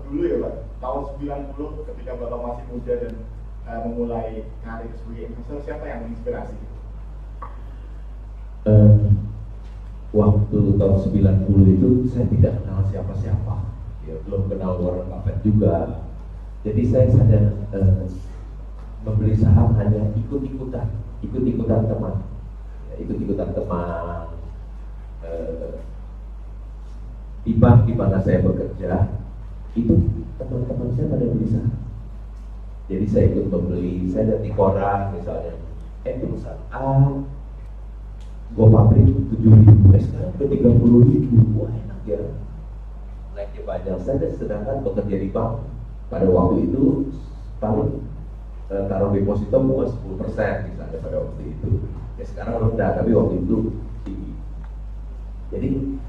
dulu ya Pak, tahun 90 ketika Bapak masih muda dan memulai karir sebagai investor, siapa yang menginspirasi? Waktu tahun 90 itu saya tidak kenal siapa-siapa, ya, belum kenal Warren Buffett juga. Jadi saya membeli saham hanya ikut-ikutan teman, ya, ikut-ikutan teman. Di bank di mana saya bekerja, itu teman-teman saya pada beli saham. Jadi saya ikut membeli, saya lihat di koran misalnya, perusahaan A Go Public 7.000, sekarang udah 30.000, wah enak ya, naiknya banyak. Saya sedangkan bekerja di bank, pada waktu itu paling taruh deposito bunga 10% misalnya pada waktu itu. Ya sekarang rendah, tapi waktu itu tinggi. Jadi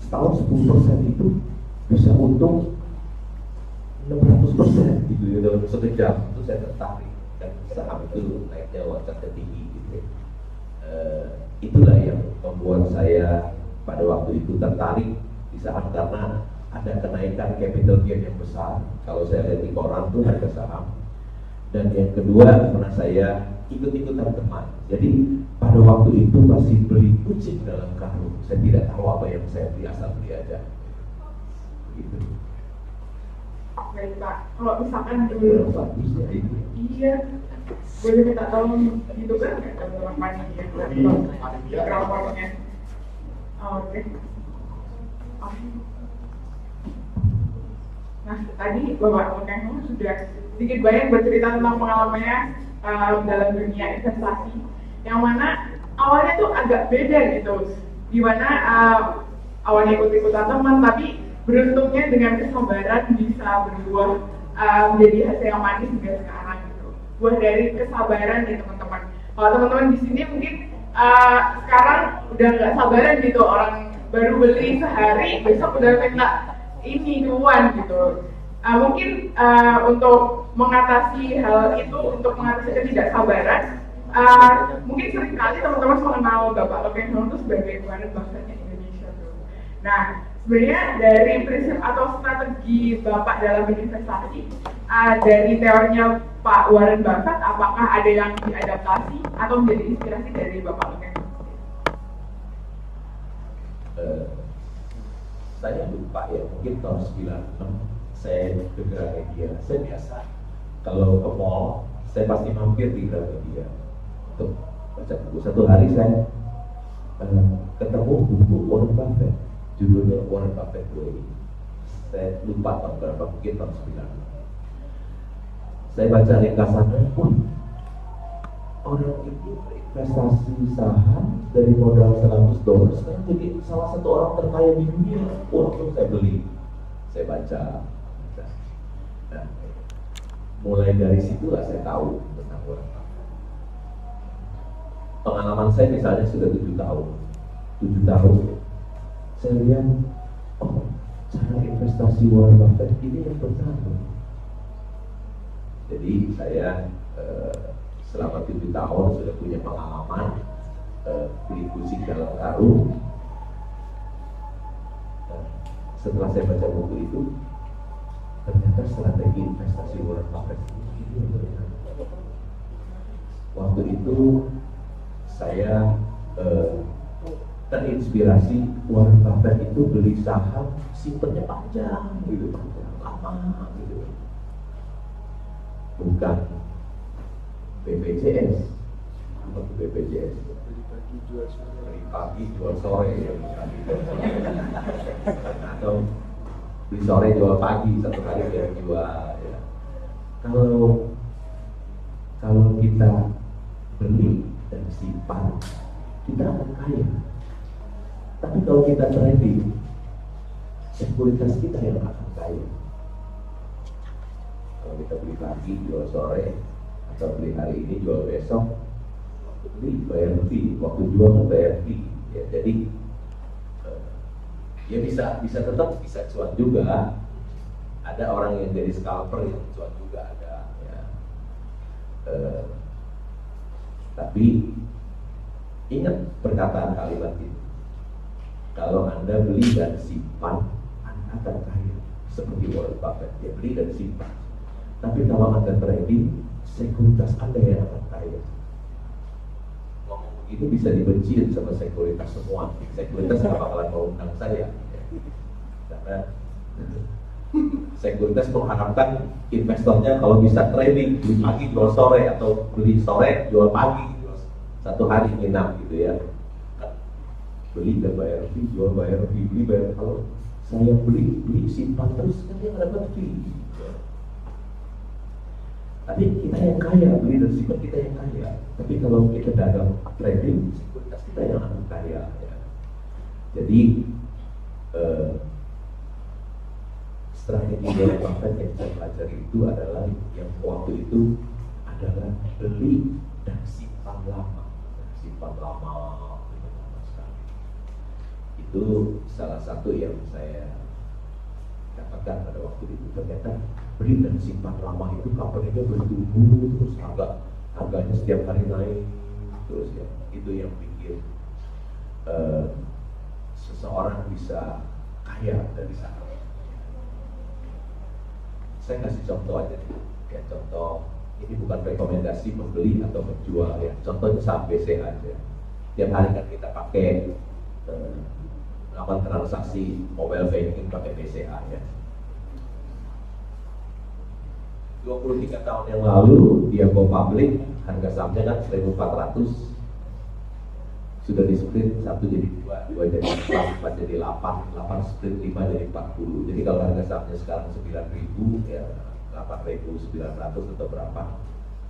setahun 10% itu bisa untung 600% gitu ya dalam sekejap. Itu saya tertarik, dan saham itu naiknya loncat tinggi gitu. Itulah yang membuat saya pada waktu itu tertarik di saham, karena ada kenaikan capital gain yang besar. Kalau saya lihat di koran tuh harga saham. Dan yang kedua, karena saya ikut-ikutan teman. Jadi pada waktu itu masih beli kucing dalam karung. Saya tidak tahu apa yang saya beli, asal beli aja. Gitu. Baik Pak, kalau misalkan dulu bagusnya itu. iya, boleh minta tolong gitu kan nggak teman-teman panitia rapornya? Oke. Nah tadi Bapak Lekeng sudah sedikit banyak bercerita tentang pengalamannya dalam dunia investasi, yang mana awalnya tuh agak beda gitu, di mana awalnya ikut-ikutan teman, tapi beruntungnya dengan kesabaran bisa berbuah menjadi hasil yang manis hingga sekarang gitu. Buah dari kesabaran ya teman-teman. Kalau teman-teman di sini mungkin sekarang udah nggak sabaran gitu, orang baru beli sehari besok udah minta ini duluan gitu. Mungkin untuk mengatasi hal itu, untuk mengatasi ketidaksabaran, mungkin seringkali teman-teman mengenal Bapak Lekeng itu sebagai Warren Buffett Indonesia tuh. Nah, sebenarnya dari prinsip atau strategi Bapak dalam berinvestasi, dari teorinya Pak Warren Buffett, apakah ada yang diadaptasi atau menjadi inspirasi dari Bapak Lekeng? Saya lupa ya, mungkin tahun 96 saya ke Gramedia. Saya biasa kalau ke mall, saya pasti mampir di Gramedia untuk baca buku. Satu hari saya ketemu buku Warren Buffett, judulnya Warren Buffett Way. Saya lupa tahun berapa, mungkin tahun 96. Saya baca ringkasannya, orang itu berinvestasi saham dari modal $100 sekarang jadi salah satu orang terkaya di dunia. Waktu saya beli, saya baca. Nah, mulai dari situlah saya tahu tentang Warren Buffett. Pengalaman saya misalnya sudah 7 tahun. 7 tahun saya lihat, cara investasi Warren Buffett ini yang benar. Jadi saya selama 7 tahun sudah punya pengalaman beli kucing dalam karung. Setelah saya baca buku itu, ternyata strategi investasi Warren Buffett ini benar. Waktu itu saya terinspirasi Warren Buffett itu beli saham simpennya panjang gitu, lama gitu. Bukan BPJS, apa itu BPJS? Beli pagi jual sore ya, atau beli sore jual pagi, satu kali dia jual ya. Kalau kita beli dan simpan, kita akan kaya. Tapi kalau kita trading, sekuritas kita yang akan kaya. Kalau kita beli pagi jual sore, atau beli hari ini jual besok, waktu beli bayar fee, waktu jual kan bayar fee ya. Jadi ya bisa tetap bisa cuan juga. Ada orang yang jadi scalper yang cuan juga ada ya. Tapi ingat perkataan kalimat ini, kalau Anda beli dan simpan, Anda akan kaya. seperti Warren Buffett, dia beli dan simpan. Tapi kalau Anda trading, sekuritas Anda yang akan kaya. Ngomong begitu bisa dibenci sama sekuritas semua. Sekuritas nggak bakalan mau undang saya, karena sekuritas mengharapkan investornya kalau bisa trading, beli pagi jual sore, atau beli sore jual pagi, satu hari nginap gitu ya. Beli dan bayar fee, jual bayar fee, beli bayar. Kalau saya beli simpan terus, kan dia nggak dapat fee. Tapi kita yang kaya, beli dan simpan kita yang kaya. Tapi kalau kita dagang trading, sekuritas kita yang akan kaya. Ya. Jadi strategi Warren Buffett yang saya pelajari itu adalah yang waktu itu adalah beli dan simpan lama, sekali. Itu salah satu yang saya dapatkan pada waktu itu. Ternyata beli dan simpan lama itu company-nya bertumbuh terus, harganya setiap hari naik terus ya. Itu yang bikin seseorang bisa kaya dari sana. Saya kasih contoh aja nih, kayak contoh ini bukan rekomendasi membeli atau menjual ya. Contohnya saham BCA aja. Tiap hari kan kita pakai melakukan transaksi mobile banking pakai BCA ya. 23 tahun yang lalu dia go public, harga sahamnya kan 1.400, sudah di split 1 jadi 2 jadi 4, 4 jadi 8 split 5 jadi 40. Jadi kalau harga sahamnya sekarang 9.000 ya 8.900 atau berapa,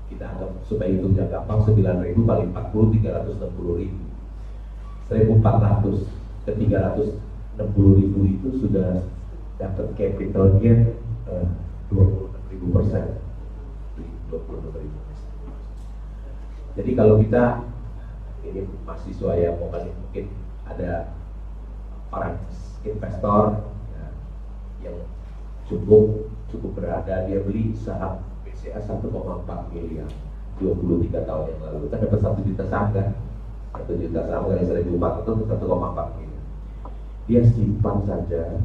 kita anggap supaya hitungnya gampang 9.000 kali 40 360.000. 1.400 ke 360.000 itu sudah dapat capital gain 26.000%. Jadi kalau kita ini mahasiswa yang mungkin ada orang investor ya, yang cukup berada, dia beli saham BCA 1,4 miliar 23 tahun yang lalu, kan dapat 1 juta saham kan, 1 juta saham kali 1.400 1,4 miliar. Dia simpan saja,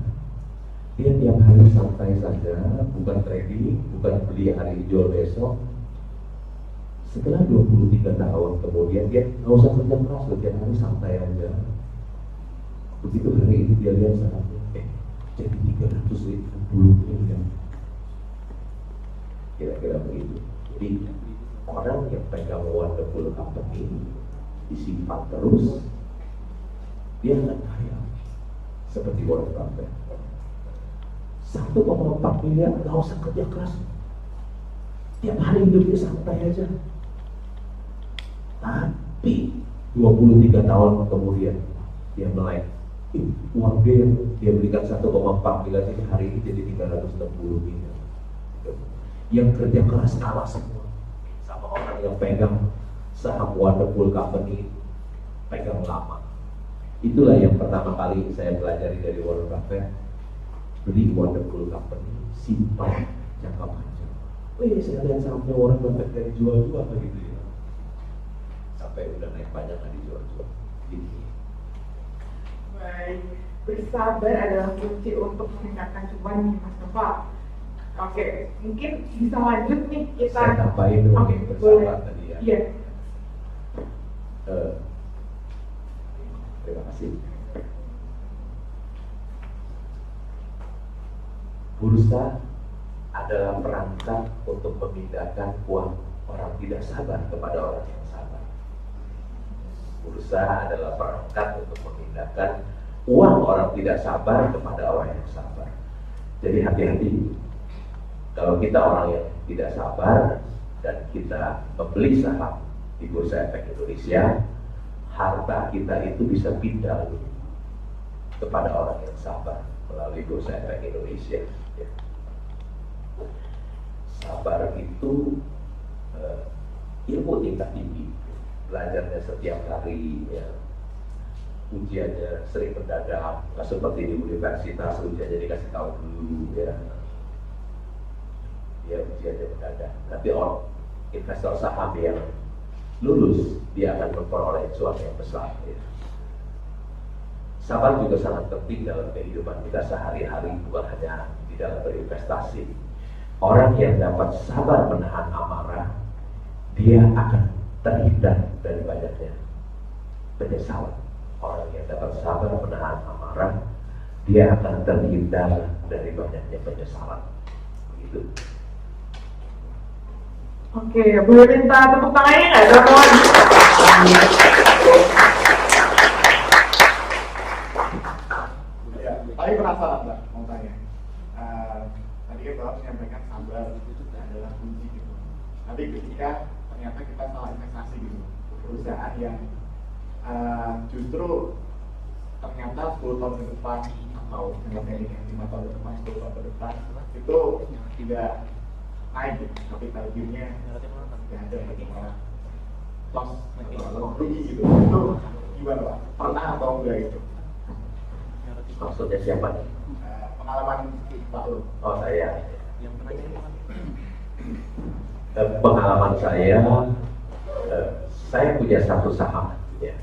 dia tiap hari santai saja, bukan trading, bukan beli hari jual besok. Setelah 23 tahun kemudian dia nggak usah kerja keras, tiap hari santai aja. Begitu hari ini dia lihat sahamnya jadi 350 miliar. Kira-kira begitu. Jadi orang yang pegang wonderful company disimpan terus, dia akan kaya seperti Warren Buffett. 1,4 miliar nggak usah kerja keras, tiap hari hidupnya santai aja. Tapi 23 tahun kemudian dia melek, uang dia berikan 1,4 miliar ini hari ini jadi 360 miliar. Yang kerja keras kalah semua sama orang yang pegang saham wonderful company, pegang lama. Itulah yang pertama kali saya pelajari dari Warren Buffett. Beli wonderful company, simpan jangka panjang. Saya lihat sahamnya Warren Buffett dari jual-jual begitu ya, sampai udah naik banyak nggak dijual-jual. Gitu. Baik, bersabar adalah kunci untuk meningkatkan cuan nih Mas Nova. Oke, mungkin bisa lanjut nih kita. Saya tambahin dulu bersabar tadi ya. Iya. Terima kasih. Bursa adalah perangkat untuk memindahkan uang orang tidak sabar kepada orang yang sabar. Bursa adalah perangkat untuk memindahkan uang orang tidak sabar kepada orang yang sabar. Jadi hati-hati. Kalau kita orang yang tidak sabar dan kita membeli saham di Bursa Efek Indonesia, harta kita itu bisa pindah kepada orang yang sabar melalui Bursa Efek Indonesia. Sabar itu ilmu tingkat tinggi, belajarnya setiap hari ya. Ujiannya sering mendadak, nggak seperti di universitas ujiannya dikasih tahu dulu ya. Dia ujiannya mendadak. Nanti orang investor saham yang lulus dia akan memperoleh cuan yang besar ya. Sabar juga sangat penting dalam kehidupan kita sehari-hari, bukan hanya di dalam berinvestasi. Orang yang dapat sabar menahan amarah, dia akan terhindar dari banyaknya penyesalan. Orang yang dapat sabar menahan amarah, dia akan terhindar dari banyaknya penyesalan. Begitu. Oke, boleh minta tepuk tangannya nggak, teman-teman? Ya, tapi penasaran Mbak, mau tanya. Tadi kan Bapak menyampaikan sabar adalah kunci gitu. Tapi ketika ternyata kita salah investasi gitu, perusahaan yang justru ternyata 10 tahun ke depan atau ini 5 tahun ke depan, 10 tahun ke depan itu tidak naik gitu, capital gain-nya tidak ada gitu, malah loss atau rugi gitu. Itu gimana Pak? Pernah atau enggak gitu? Maksudnya siapa nih? Pengalaman Pak Lu. Oh, saya. Pengalaman saya punya satu saham ya.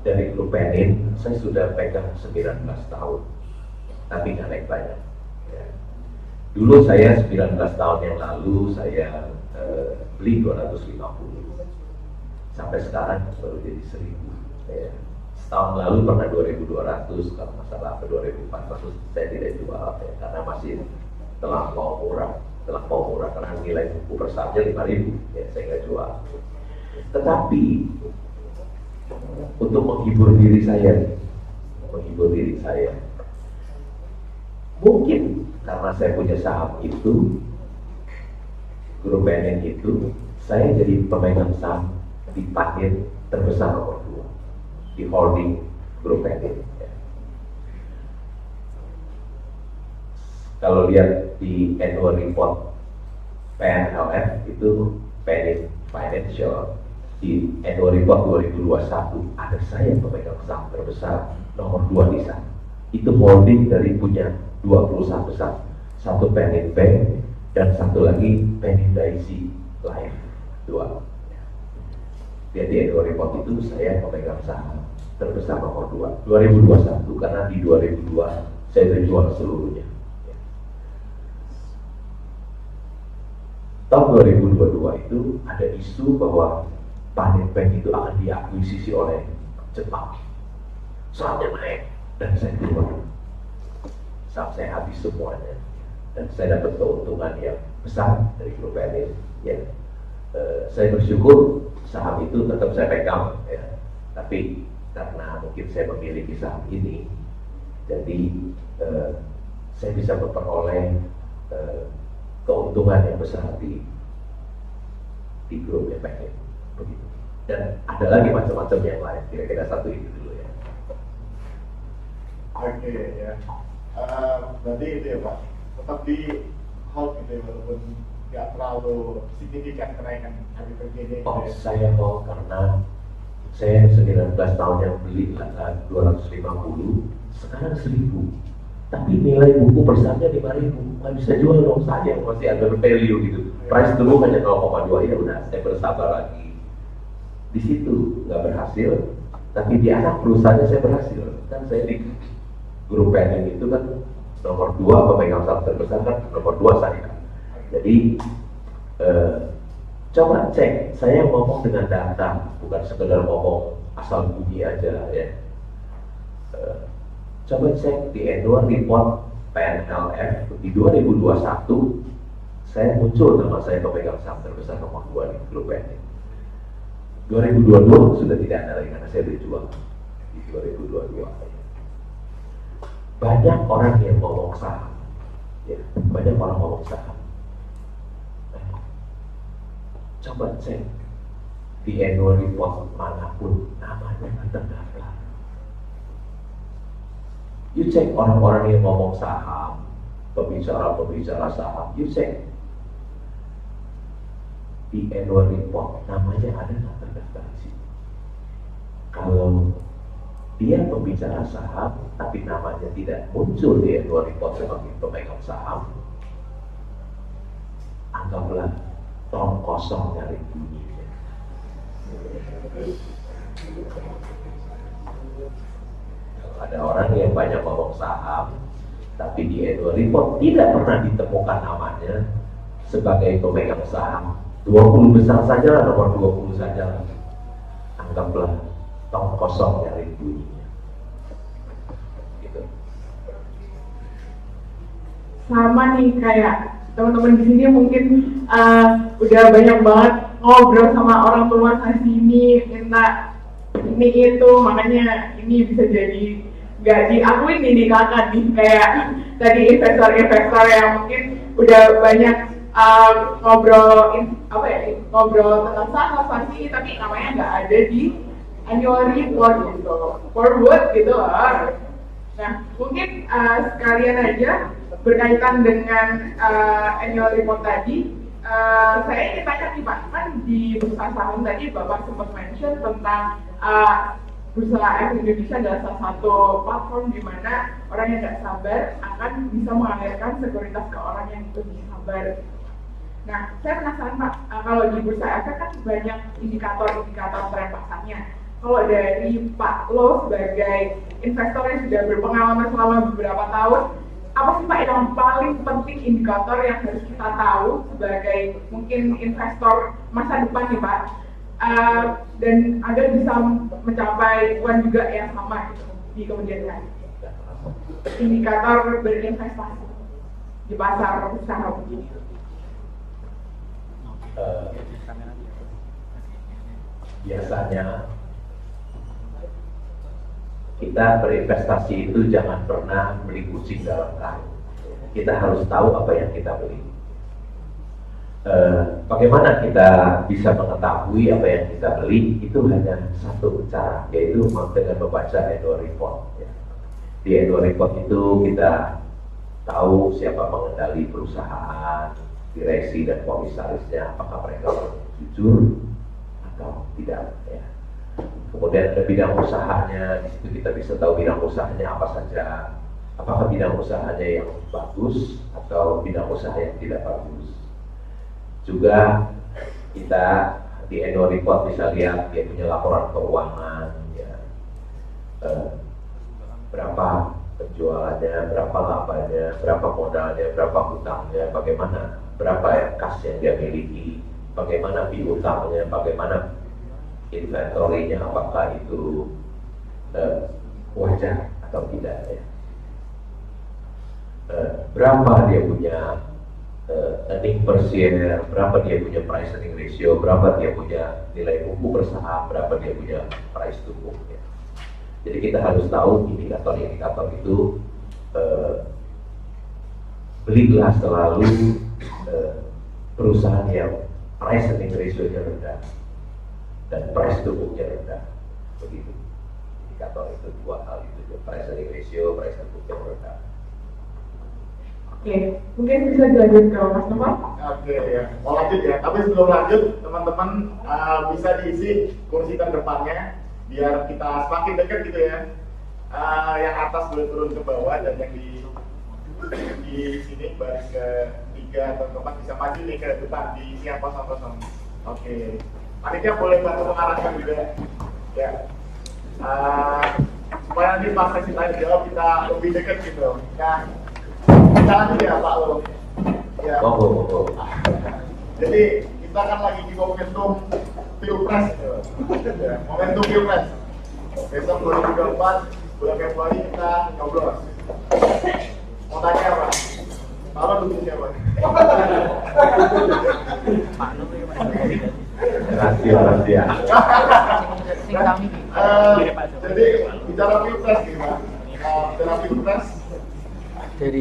Dari grup Penin, saya sudah pegang 19 tahun, tapi nggak naik banyak. Ya. Dulu saya 19 tahun yang lalu saya beli 250, sampai sekarang baru jadi 1000. Ya. Setahun lalu pernah 2.200, kalau nggak salah ke 2.400 saya tidak jual ya, karena masih terlampau murah karena nilai buku per sahamnya 5.000 ya, saya nggak jual. Tetapi untuk menghibur diri saya, mungkin karena saya punya saham itu, grup Penin itu, saya jadi pemegang saham di Panin terbesar nomor 2 di holding grup Penin. Ya. Kalau lihat di annual report PNLF itu Penin Financial, di annual report 2021 ada saya pemegang saham terbesar nomor 2 di sana. Itu holding dari punya 2 perusahaan besar, satu Penin Bank dan satu lagi Penin Daiichi Life 2. Jadi annual report itu saya pemegang saham terbesar nomor 2 2021, karena di 2002 saya terjual seluruhnya. Tahun 2022 itu ada isu bahwa Panin Bank itu akan diakuisisi oleh Jepang. Sahamnya naik dan saya jual. Saham saya habis semuanya dan saya dapat keuntungan yang besar dari grup Penin. Ya. Saya bersyukur saham itu tetap saya pegang, ya. Tapi karena mungkin saya memiliki saham ini, jadi saya bisa memperoleh keuntungan yang besar di grup Penin. Begitu. Dan ada lagi macam-macam yang lain, kira-kira satu itu dulu ya. Oke ya. Berarti itu ya Pak, tetap di hold gitu ya, walaupun nggak terlalu signifikan kenaikan capital gain. Oh, saya mau karena saya 19 tahun yang beli 250, sekarang 1000. Tapi nilai buku per sahamnya 5.000, nggak bisa jual dong, saya masih under value gitu. Price dulu hanya 0,2, ya udah saya bersabar lagi. Di situ nggak berhasil, tapi di anak perusahaannya saya berhasil. Kan saya di grup Penin itu kan nomor 2 pemegang saham terbesar, kan nomor 2 saya. Jadi coba cek, saya ngomong dengan data, bukan sekedar ngomong asal bunyi aja ya. Coba cek di annual report PNLF di 2021, saya muncul nama saya pemegang saham terbesar nomor 2 di grup Penin. 2022 sudah tidak ada lagi karena saya dijual di 2022. Banyak orang yang ngomong saham, ya, banyak orang ngomong saham. Coba cek di annual report manapun namanya nggak terdaftar. You cek orang-orang yang ngomong saham, pembicara saham, you cek di annual report namanya ada nggak terdaftar di sini. Kalau dia pembicara saham tapi namanya tidak muncul di annual report sebagai pemegang saham, anggaplah tong kosong dari bunyinya. Ada orang yang banyak ngomong saham, tapi di annual report tidak pernah ditemukan namanya sebagai pemegang saham. 20 besar saja lah, nomor 20 saja lah. Anggaplah tong kosong dari bunyinya. Gitu. Sama nih kayak teman-teman di sini mungkin udah banyak banget ngobrol sama orang tua sana sini, minta ini itu, makanya ini bisa jadi nggak diakuin nih di kakak nih, kayak tadi investor-investor yang mungkin udah banyak ngobrol tentang saham pasti, tapi namanya nggak ada di annual report gitu, forward gitu lah. Nah mungkin sekalian aja berkaitan dengan annual report tadi, saya ingin tanya nih Pak, kan di bursa saham tadi Bapak sempat mention tentang Bursa Efek Indonesia adalah salah satu platform di mana orang yang tidak sabar akan bisa mengalirkan sekuritas ke orang yang lebih sabar. Nah, saya penasaran Pak, kalau di Bursa Efek kan banyak indikator-indikator tren pasarnya. Kalau dari Pak Lo sebagai investor yang sudah berpengalaman selama beberapa tahun, apa sih Pak yang paling penting indikator yang harus kita tahu sebagai mungkin investor masa depan nih Pak, dan agar bisa mencapai uang juga yang sama gitu di kemudian hari? Indikator berinvestasi di pasar saham begini. Biasanya kita berinvestasi itu jangan pernah beli kucing dalam karung. Kita harus tahu apa yang kita beli. Bagaimana kita bisa mengetahui apa yang kita beli? Itu hanya satu cara, yaitu dengan membaca annual report. Ya. Di annual report itu kita tahu siapa pengendali perusahaan, direksi dan komisarisnya, apakah mereka jujur atau tidak. Ya. Kemudian ada bidang usahanya, di situ kita bisa tahu bidang usahanya apa saja, apakah bidang usahanya yang bagus atau bidang usaha yang tidak bagus. Juga kita di annual report bisa lihat dia punya laporan keuangan, ya, berapa penjualannya, berapa labanya, berapa modalnya, berapa hutangnya, bagaimana, berapa kas yang dia miliki, bagaimana piutangnya, bagaimana inventory-nya, apakah itu wajar atau tidak, ya. Berapa dia punya earning per share, berapa dia punya price earning ratio, berapa dia punya nilai buku per saham, berapa dia punya price to book, ya. Jadi kita harus tahu indikator-indikator itu. Belilah selalu perusahaan yang price earning ratio-nya rendah dan price to book-nya rendah. Begitu. Indikator itu dua hal itu, price earning ratio, price to book-nya rendah. Oke, mungkin bisa dilanjut ke Mas Noval. Oke ya, mau lanjut ya. Tapi sebelum lanjut, teman-teman bisa diisi kursi terdepannya biar kita semakin dekat gitu ya. Yang atas boleh turun ke bawah dan yang di sini baris ke 3 teman-teman bisa maju nih ke depan di isi yang kosong-kosong. Oke, panitia boleh bantu mengarahkan juga ya, supaya nanti pas sesi tanya jawab kita lebih dekat gitu. Nah, kita lanjut ya Pak Lo. Ya. Jadi kita kan lagi di momentum Pilpres, ya, momentum Pilpres. Besok 2024 bulan Februari kita nyoblos. Mau tanya apa? Pak Lo dukung siapa? Rahasia. Jadi bicara Pilpres gimana? Bicara Pilpres dari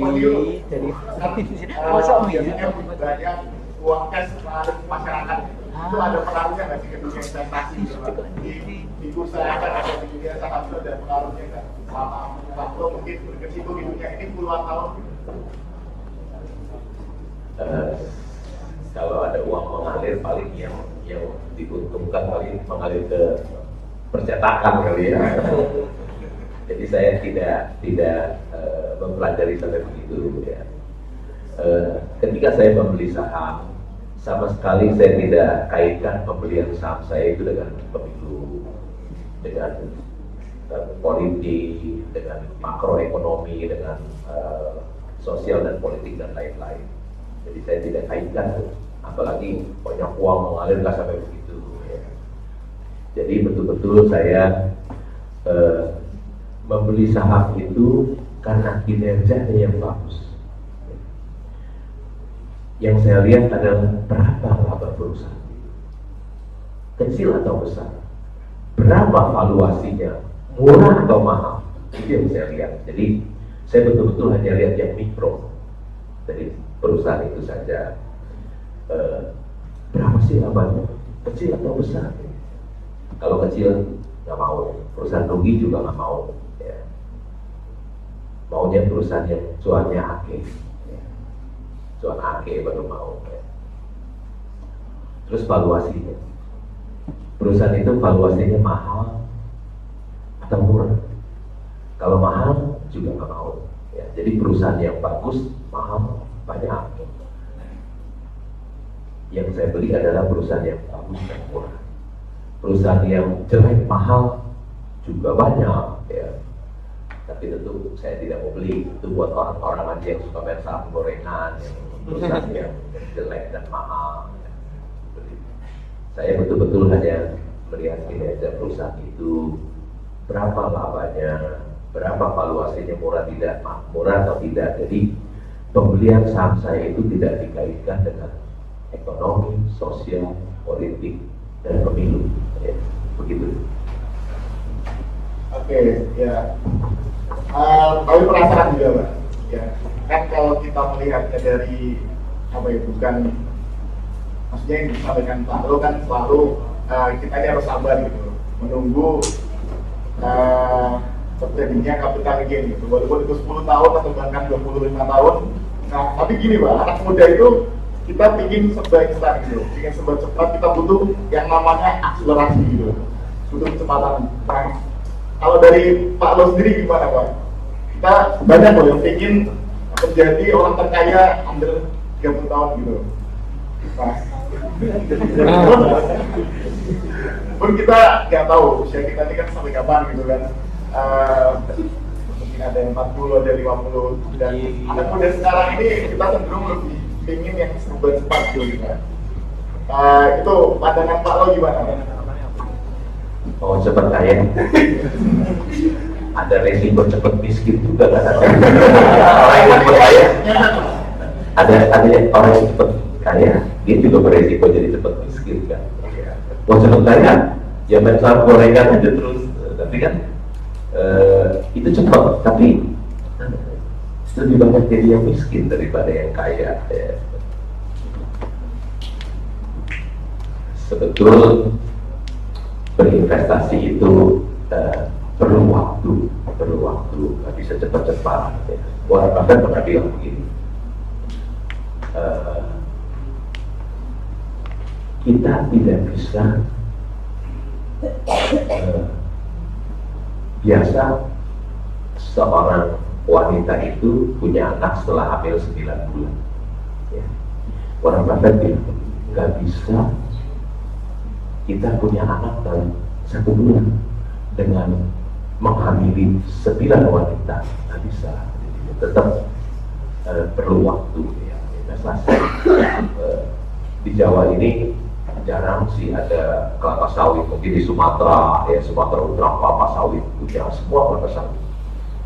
banyak uang cash mengalir ke masyarakat, itu ada pengaruhnya nggak sih ke dunia investasi di bursa efek atau di dunia saham itu ada pengaruhnya nggak? Selama Pak Lo mungkin berkecimpung di dunia ini puluhan tahun. Kalau ada uang mengalir paling yang diuntungkan paling mengalir ke percetakan kali ya. Jadi saya tidak mempelajari sampai begitu ya. Ketika saya membeli saham, sama sekali saya tidak kaitkan pembelian saham saya itu dengan pemilu, dengan politik, dengan makroekonomi, dengan sosial dan politik dan lain-lain. Jadi saya tidak kaitkan, apalagi banyak uang mengalir nggak sampai begitu. Ya. Jadi betul-betul saya membeli saham itu karena kinerjanya yang bagus. Yang saya lihat adalah berapa laba perusahaan, kecil atau besar, berapa valuasinya, murah atau mahal, itu yang saya lihat. Jadi saya betul-betul hanya lihat yang mikro dari perusahaan itu saja. Berapa sih labanya, kecil atau besar? Kalau kecil nggak mau, perusahaan rugi juga nggak mau. Ya. Maunya perusahaan yang cuannya akeh, ya. Cuan akeh baru mau. Ya. Terus valuasinya, perusahaan itu valuasinya mahal atau murah? Kalau mahal juga nggak mau. Ya. Jadi perusahaan yang bagus, mahal, banyak. Yang saya beli adalah perusahaan yang bagus dan murah. Perusahaan yang jelek, mahal juga banyak. Ya. Tapi tentu saya tidak mau beli. Itu buat orang-orang aja yang suka main saham gorengan, yang perusahaan yang jelek dan mahal. Ya. Saya betul-betul hanya melihat kinerja perusahaan itu, berapa labanya, berapa valuasinya, murah atau tidak. Jadi pembelian saham saya itu tidak dikaitkan dengan ekonomi, sosial, politik, dan pemilu. Ya, begitu. Oke, ya. Tapi penasaran juga, Pak. Ya, kan kalau kita melihatnya dari apa ya, bukan, maksudnya yang disampaikan Pak Lo kan selalu kita ini harus sabar gitu, menunggu terjadinya capital gain gitu, walaupun itu 10 tahun atau bahkan 25 tahun. Nah, tapi gini Pak, anak muda itu kita ingin serba instan gitu, ingin serba cepat, kita butuh yang namanya akselerasi gitu, butuh kecepatan. Nah, kalau dari Pak Lo sendiri gimana Pak? Kita banyak loh yang ingin menjadi orang terkaya under 30 tahun gitu. Nah, pun kita nggak tahu usia kita ini kan sampai kapan gitu kan. Mungkin ada yang 40, ada 50, dan anak muda sekarang ini kita cenderung lebih ingin yang serba cepat gitu kan. Itu pandangan Pak Lo gimana? Oh, cepat kaya. Ada resiko cepat miskin juga kan, ada orang yang cepat kaya, ada orang yang cepat kaya, dia juga beresiko jadi cepat miskin kan. Mau cepat kaya, ya main saham gorengan aja terus, tapi kan itu cepat, tapi lebih banyak jadi yang miskin daripada yang kaya. Ya. Sebetul berinvestasi itu perlu waktu, nggak bisa cepat-cepat. Ya. Warren Buffett pernah bilang begini, kita tidak bisa biasa seorang wanita itu punya anak setelah hamil 9 bulan. Ya. Warren Buffett bilang nggak bisa kita punya anak dalam 1 bulan dengan menghamili 9 wanita, nggak bisa. Tetap perlu waktu ya, investasi. Di Jawa ini jarang sih ada kelapa sawit, mungkin di Sumatera ya, Sumatera Utara kelapa sawit punya semua kelapa sawit.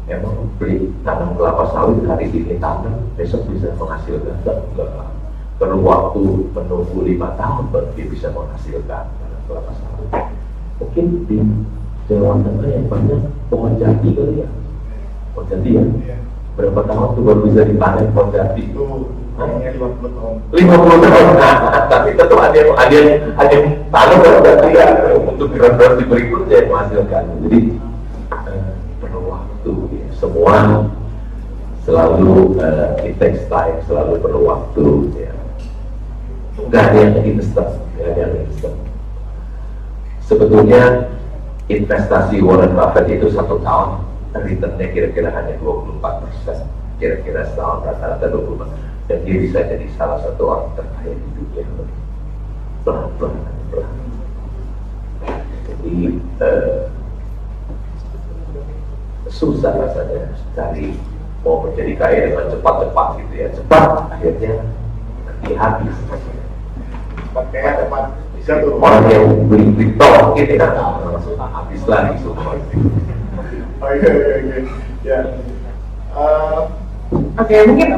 Emang beli tanam kelapa sawit hari ini tanam, besok bisa menghasilkan? Enggak. Perlu waktu menunggu 5 tahun baru dia bisa menghasilkan kelapa sawit. Mungkin di Jawa Tengah yang banyak pohon jati kali ya, pohon jati ya. Berapa tahun tuh baru bisa dipanen pohon jati? Itu hanya 50 tahun. 50 tahun. Nah, tapi tetap ada yang tanam pohon jati ya untuk generasi berikutnya yang menghasilkan. Jadi perlu waktu. Ya. Semua selalu it takes time, selalu perlu waktu. Ya. Nggak ada yang instan, nggak ada yang instan. Sebetulnya investasi Warren Buffett itu 1 tahun returnnya kira-kira hanya 24%, kira-kira setahun rata-rata 24%, dan dia bisa jadi salah satu orang terkaya di dunia. Pelan-pelan. Jadi susah rasanya cari mau menjadi kaya dengan cepat-cepat gitu ya, cepat akhirnya nanti habis. Cepat kaya cepat bisa tuh. Orang yang beli kripto gitu kan langsung habis lagi semua. Oh iya. Ya. Oke, mungkin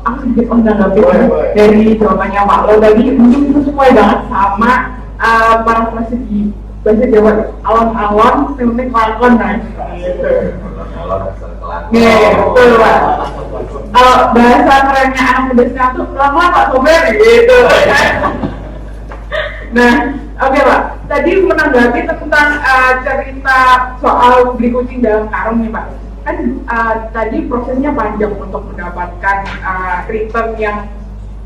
aku sedikit menanggapi Boleh. dari jawabannya Pak Lo tadi. Mungkin itu sesuai banget sama para frase di bahasa Jawa, alon-alon, penting lakon, nah. Nih, betul Pak. Kalau bahasa kerennya anak muda sekarang tuh lama Pak Sober gitu. Nah, oke Pak. Tadi menanggapi tentang cerita soal beli kucing dalam karung nih Pak. Kan tadi prosesnya panjang untuk mendapatkan return yang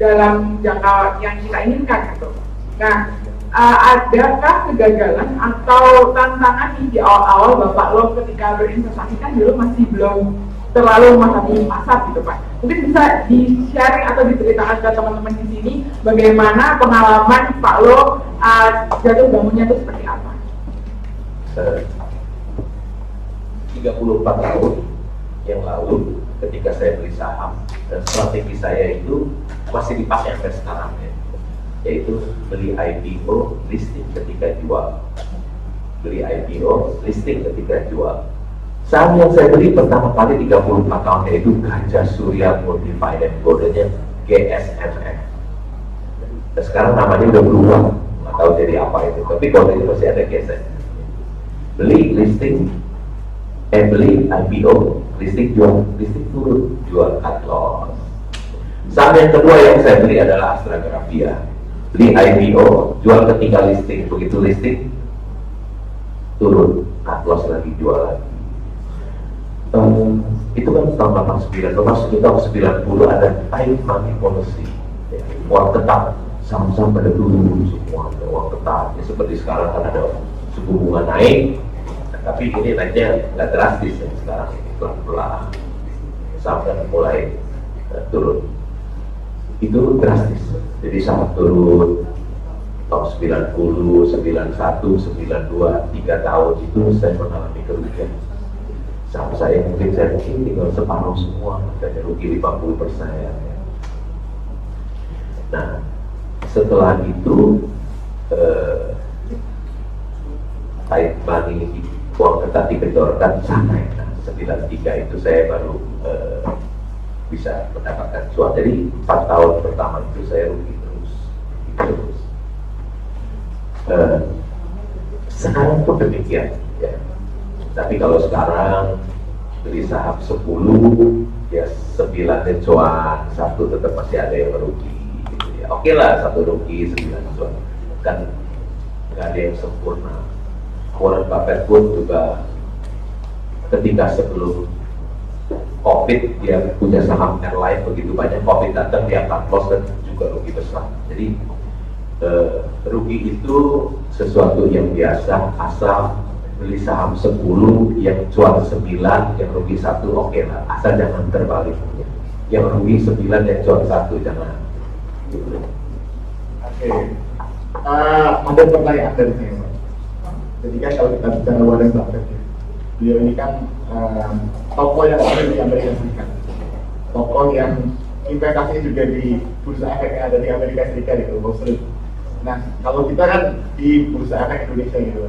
dalam jangka yang kita inginkan gitu. Nah, adakah kegagalan atau tantangan di awal-awal Bapak Lo ketika berinvestasi, kan dulu masih belum terlalu memahami pasar gitu Pak. Mungkin bisa di-sharing atau diceritakan ke teman-teman di sini bagaimana pengalaman Pak Lo jatuh bangunnya itu seperti apa? 34 tahun yang lalu ketika saya beli saham, dan strategi saya itu masih dipakai sampai sekarang ya, yaitu beli IPO, listing ketika jual, beli IPO, listing ketika jual. Saham yang saya beli pertama kali 34 tahun yaitu Gajah Surya Multifinance, kodenya GSMF. Dan sekarang namanya udah berubah, nggak tahu jadi apa itu, tapi kodenya masih ada GSMF. Beli listing, beli IPO, listing jual, listing turun, jual cut loss. Saham yang kedua yang saya beli adalah Astragrafia. Beli IPO, jual ketika listing, begitu listing turun, cut loss lagi, jual lagi. Itu kan tahun 89, masuk tahun 90 ada tight money policy, ya, uang tetap, saham-saham pada turun semua, uang tetap. Ya, seperti sekarang kan ada suku bunga naik, tapi ini naiknya nggak drastis ya, sekarang ini pelan-pelan, saham kan mulai turun. Itu drastis, jadi sangat turun tahun 90, 91, 92, 3 tahun itu saya mengalami kerugian. Saham saya mungkin tinggal separuh semua, dan rugi 50%. Nah, setelah itu tight money, uang tetap dikeluarkan sampai 93 itu saya baru bisa mendapatkan cuan. Jadi 4 tahun pertama itu saya rugi terus. Sekarang pun demikian ya. Tapi kalau sekarang beli saham 10 ya 9 cuan, 1 tetap masih ada yang merugi gitu ya. Oke lah, 1 rugi 9 cuan, kan nggak ada yang sempurna. Warren Buffett pun juga ketika sebelum COVID dia punya saham airline, begitu banyak COVID datang dia cut loss dan juga rugi besar. Jadi rugi itu sesuatu yang biasa, asal beli saham 10 yang cuan 9 yang rugi 1 oke lah, asal jangan terbalik, yang rugi 9 yang cuan 1 jangan gitu. Oke. Ada pertanyaan dari saya. Jadi kan kalau kita bicara Warren Buffett, beliau ini kan tokoh yang ada di Amerika Serikat, tokoh yang investasi juga di bursa efek yang ada di Amerika Serikat itu, Wall Street. Nah, kalau kita kan di bursa efek Indonesia gitu,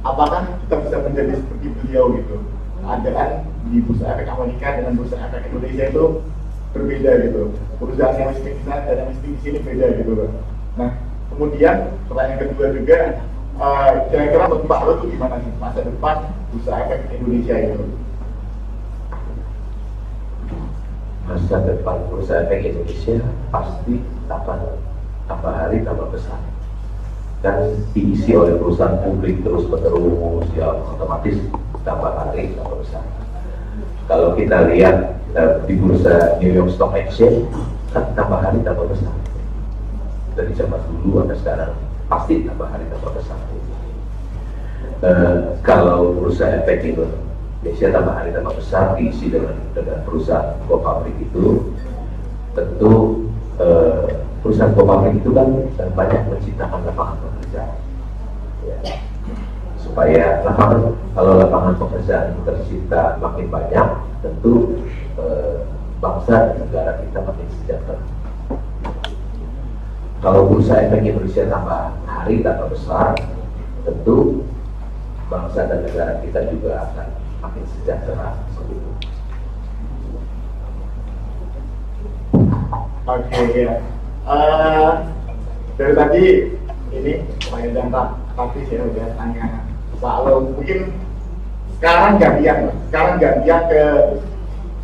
apakah kita bisa menjadi seperti beliau gitu? Keadaan di bursa efek Amerika dengan bursa efek Indonesia itu berbeda gitu. Perusahaan yang miskin di sana dan yang miskin di sini beda gitu. Nah, kemudian pertanyaan kedua juga, kira-kira menurut Pak Lo itu gimana sih masa depan bursa efek Indonesia itu? Masa depan bursa efek Indonesia pasti tambah hari tambah besar, dan diisi oleh perusahaan publik terus-menerus, ya otomatis tambah hari tambah besar. Kalau kita lihat di bursa New York Stock Exchange kan tambah hari tambah besar, dari zaman dulu sampai sekarang pasti tambah hari tambah besar. Kalau bursa efek Indonesia tambah hari tambah besar diisi dengan perusahaan go-public itu, tentu perusahaan go-public itu kan banyak menciptakan lapangan pekerjaan ya. supaya kalau lapangan pekerjaan tercipta makin banyak, tentu bangsa dan negara kita makin sejahtera. Kalau bursa efek Indonesia tambah hari tambah besar, tentu bangsa dan negara kita juga akan makin sejahtera. Oke, ya. Dari tadi ini pertanyaan praktis ya, udah tanya soal mungkin sekarang gantian ke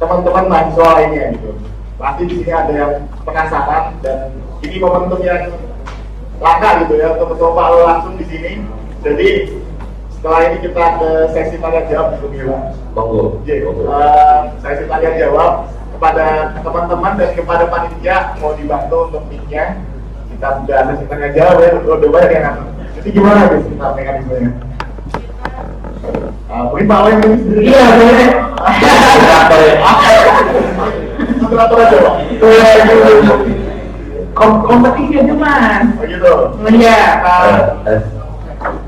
teman-teman mahasiswa lainnya gitu. Pasti di sini ada yang penasaran dan ini momentum yang langka gitu ya untuk ketemu Pak Lo langsung di sini. Jadi setelah ini kita ke sesi tanya jawab gitu Mila. Monggo. Sesi tanya jawab kepada teman-teman dan kepada panitia mau dibantu untuk mic-nya. Kita sudah sesi tanya jawab ya, udah banyak yang nonton. Jadi gimana guys kita mekanismenya? Mungkin Pak Lo yang ini sendiri. Iya, boleh. Moderator aja Pak. Kompetisi aja Mas. Oh gitu. Iya.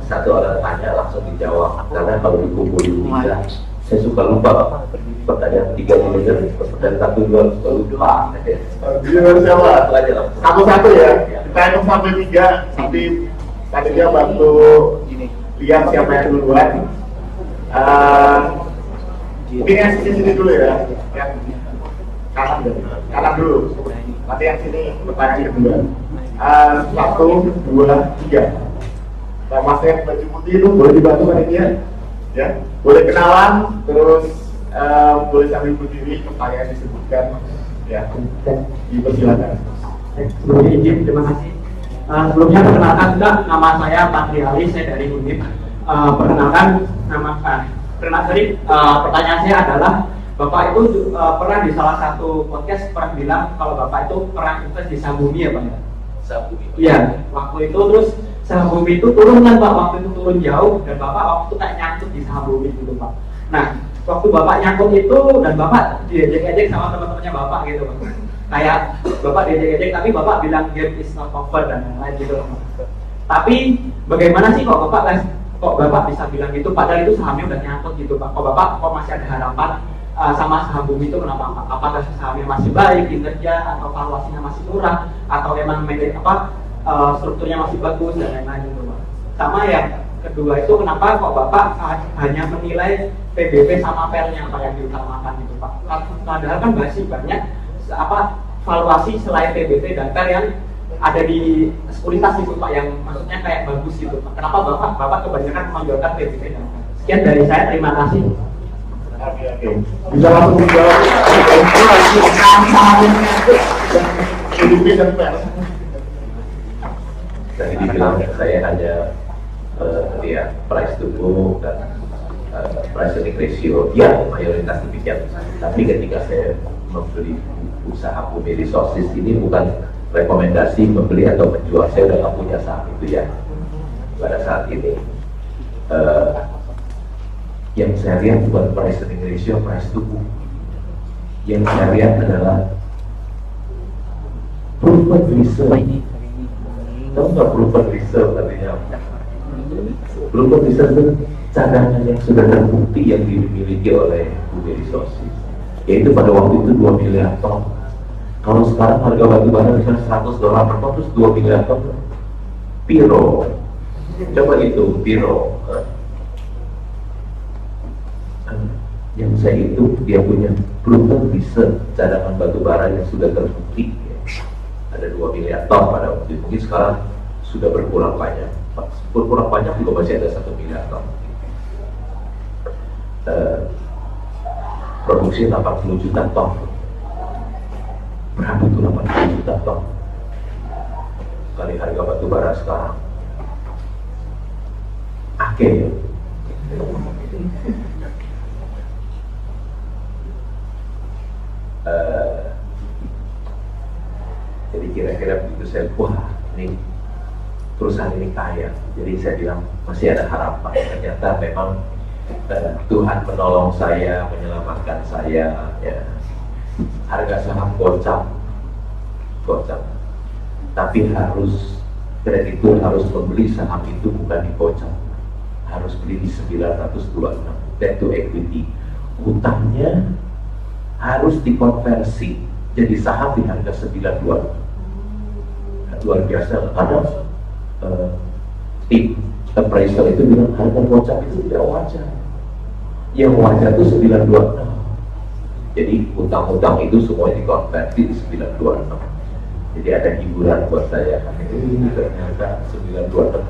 Satu orang tanya langsung dijawab, karena kalau dikumpulin tiga, saya suka lupa pertanyaan 3 manajer, pertanyaan 1 2 suka lupa. Jadi siapa? Satu-satu ya. Kita hitung sampai 3, nanti dia bantu lihat siapa yang duluan. Mungkin yang sini dulu ya, yang kanan dulu. Nanti yang sini pertanyaan kedua. 1, 2, 3. Nah, Mas yang baju putih itu boleh dibantu kan ini ya? Boleh kenalan, terus boleh sambil berdiri, pertanyaan disebutkan, ya. Dipersilakan. Sebelumnya izin, terima kasih. Sebelumnya perkenalkan juga, nama saya Patri Ali, saya dari UNIP. Perkenalkan pertanyaan saya adalah Bapak itu pernah di salah satu podcast pernah bilang kalau Bapak itu pernah invest di saham bumi ya Pak ya? Saham bumi. Iya, waktu itu terus saham bumi itu turun kan Pak, waktu itu turun jauh dan Bapak waktu itu kayak nyangkut di saham bumi gitu Pak. Nah, waktu Bapak nyangkut itu dan Bapak diejek-ejek sama teman-temannya Bapak gitu Pak. Kayak Bapak diejek-ejek tapi Bapak bilang game is not over dan lain-lain gitu Pak. Tapi bagaimana sih kok Bapak bisa bilang gitu padahal itu sahamnya udah nyangkut gitu Pak. Kok masih ada harapan sama saham bumi itu kenapa Pak? Apakah sahamnya masih baik kinerja atau valuasinya masih murah atau emang strukturnya masih bagus dan lain-lain gitu Pak. Sama yang kedua itu kenapa kok Bapak hanya menilai PBB sama PER-nya Pak yang diutamakan gitu Pak. Padahal kan masih banyak valuasi selain PBB dan PER yang ada di sekuritas itu Pak yang maksudnya kayak bagus gitu Pak. Kenapa Bapak kebanyakan menjualkan PBB dan PER? Sekian dari saya, terima kasih. Oke. Bisa langsung dijawab. PBB dan PER. Tadi dibilang saya hanya price to book dan price earning ratio, ya mayoritas demikian. Tapi ketika saya membeli usaha Bumi Resources ini bukan rekomendasi membeli atau menjual, saya udah nggak punya saham itu ya pada saat ini. Yang saya lihat bukan price earning ratio, price to book. Yang saya lihat adalah proven reserve. Tahu nggak proven reserve artinya? Proven reserve itu cadangan yang sudah terbukti yang dimiliki oleh Bumi Resources. Yaitu pada waktu itu 2 miliar ton. Kalau sekarang harga batu bara misalnya $100 per ton, terus 2 miliar ton, piro. Coba itu piro. Yang saya itu dia punya proven reserve cadangan batu bara yang sudah terbukti. Ada 2 miliar ton pada waktu itu. Mungkin sekarang sudah berkurang banyak. Berkurang banyak juga masih ada 1 miliar ton. Produksi 80 juta ton. Berapa itu 80 juta ton? Kali harga batu bara sekarang. Oke. Jadi kira-kira begitu saya, wah ini perusahaan ini kaya. Jadi saya bilang masih ada harapan. Ternyata memang Tuhan menolong saya, menyelamatkan saya. Ya. Harga saham gocap. Tapi kreditur harus membeli saham itu bukan digocap. harus beli di 926. Debt to equity, hutangnya harus dikonversi jadi saham di harga 926. Luar biasa, karena tim appraisal itu bilang harga gocap itu tidak wajar. Yang wajar itu 926. Jadi hutang-hutang itu semuanya dikonversi di 926. Jadi ada hiburan buat saya. Ternyata 926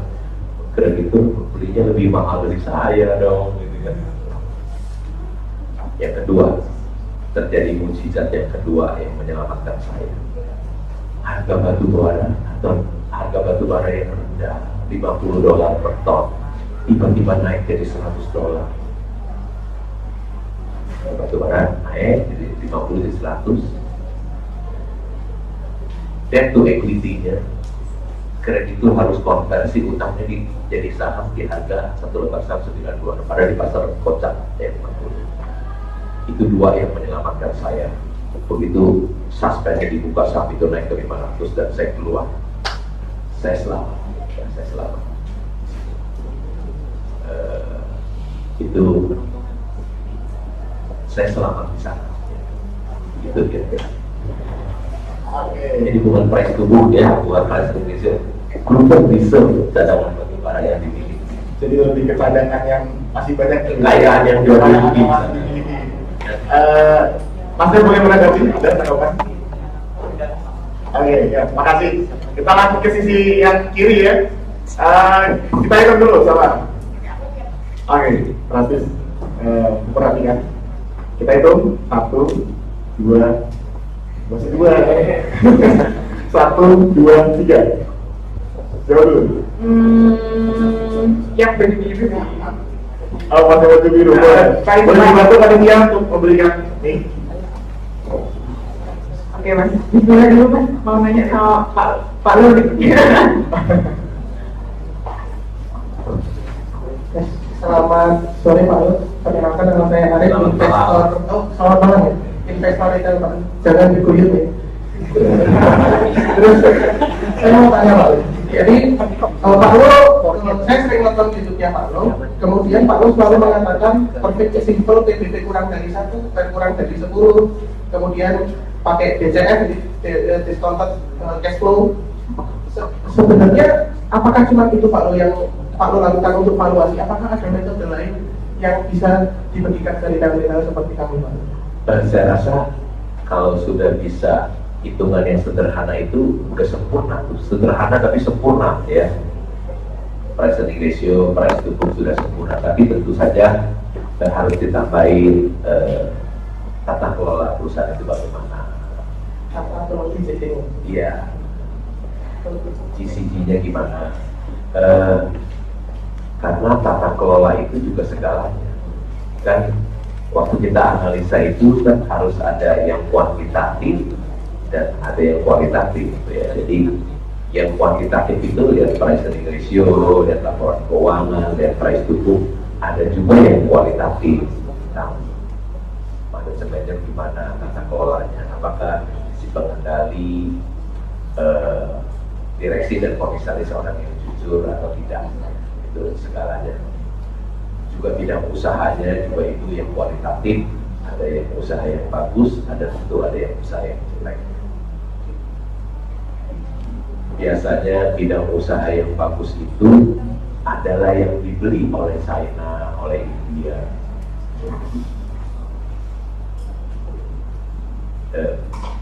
kreditur belinya lebih mahal dari saya dong, gitu kan. Yang kedua, terjadi mukjizat yang kedua yang menyelamatkan saya. Harga batu bara atau harga batu bara yang rendah $50 per ton tiba-tiba naik jadi $100. Batu bara naik jadi 50 jadi 100. Debt to equity-nya, kreditur harus konversi utangnya jadi saham di harga 1 lembar saham 92, padahal di pasar kocak ya 50. Itu dua yang menyelamatkan saya. Begitu suspendnya dibuka, saham itu naik ke 500 dan saya keluar. Saya selamat, ya, saya selamat. Itu saya selamat di sana. Itu kira-kira. Jadi bukan price tubuh ya, bukan price tubuh. Global reserve cadangan batu bara yang dimiliki. Jadi lebih ke cadangan yang masih banyak, kekayaan yang dia miliki. Mas Del boleh menanggapi? Ada tanggapan? Oke, ya, makasih. Kita langsung ke sisi yang kiri ya. Kita hitung dulu sama. Oke, Francis, perhatikan. Kita hitung 1, 2, masih 2. 1, 2, 3. Jawab dulu. Yang berdiri. Oh, pakai baju biru. Boleh dibantu panitia untuk memberikan nih. Oke mas, bismillah dulu mas, mau nanya sama Pak Lur. Selamat sore Pak Lur, perkenalkan nama saya Arif, investor. Selamat malam ya, investor retail Pak, jangan diguyur ya. Terus saya mau tanya Pak Lur, jadi Pak Lur, saya sering nonton YouTube-nya Pak Lur, kemudian Pak Lur selalu mengatakan perfect simple, PBB kurang dari 1, kurang dari 10, kemudian pakai DCF, discounted cash flow. Sebenarnya apakah cuma itu Pak Lur yang Pak Lur lakukan untuk valuasi? Apakah ada metode lain yang bisa diberikan dari retail seperti kami Pak Lur? Saya rasa kalau sudah bisa hitungan yang sederhana itu udah sempurna, sederhana tapi sempurna ya. Price earning ratio, price to book sudah sempurna, tapi tentu saja harus ditambahin tata kelola perusahaan itu bagaimana. Tata kelola GCG-nya? Iya, GCG-nya gimana? Karena tata kelola itu juga segalanya. Kan waktu kita analisa itu kan harus ada yang kuantitatif dan ada yang kualitatif ya. Jadi yang kuantitatif itu lihat price earning ratio, lihat laporan keuangan, lihat price to book. Ada juga yang kualitatif, nah, manajemennya gimana, tata kelolanya, apakah si pengendali, direksi dan komisaris orang yang jujur atau tidak, itu segalanya. Juga bidang usahanya juga itu yang kualitatif, ada yang usaha yang bagus, ada tentu ada yang usaha yang jelek. Biasanya bidang usaha yang bagus itu adalah yang dibeli oleh China, oleh India.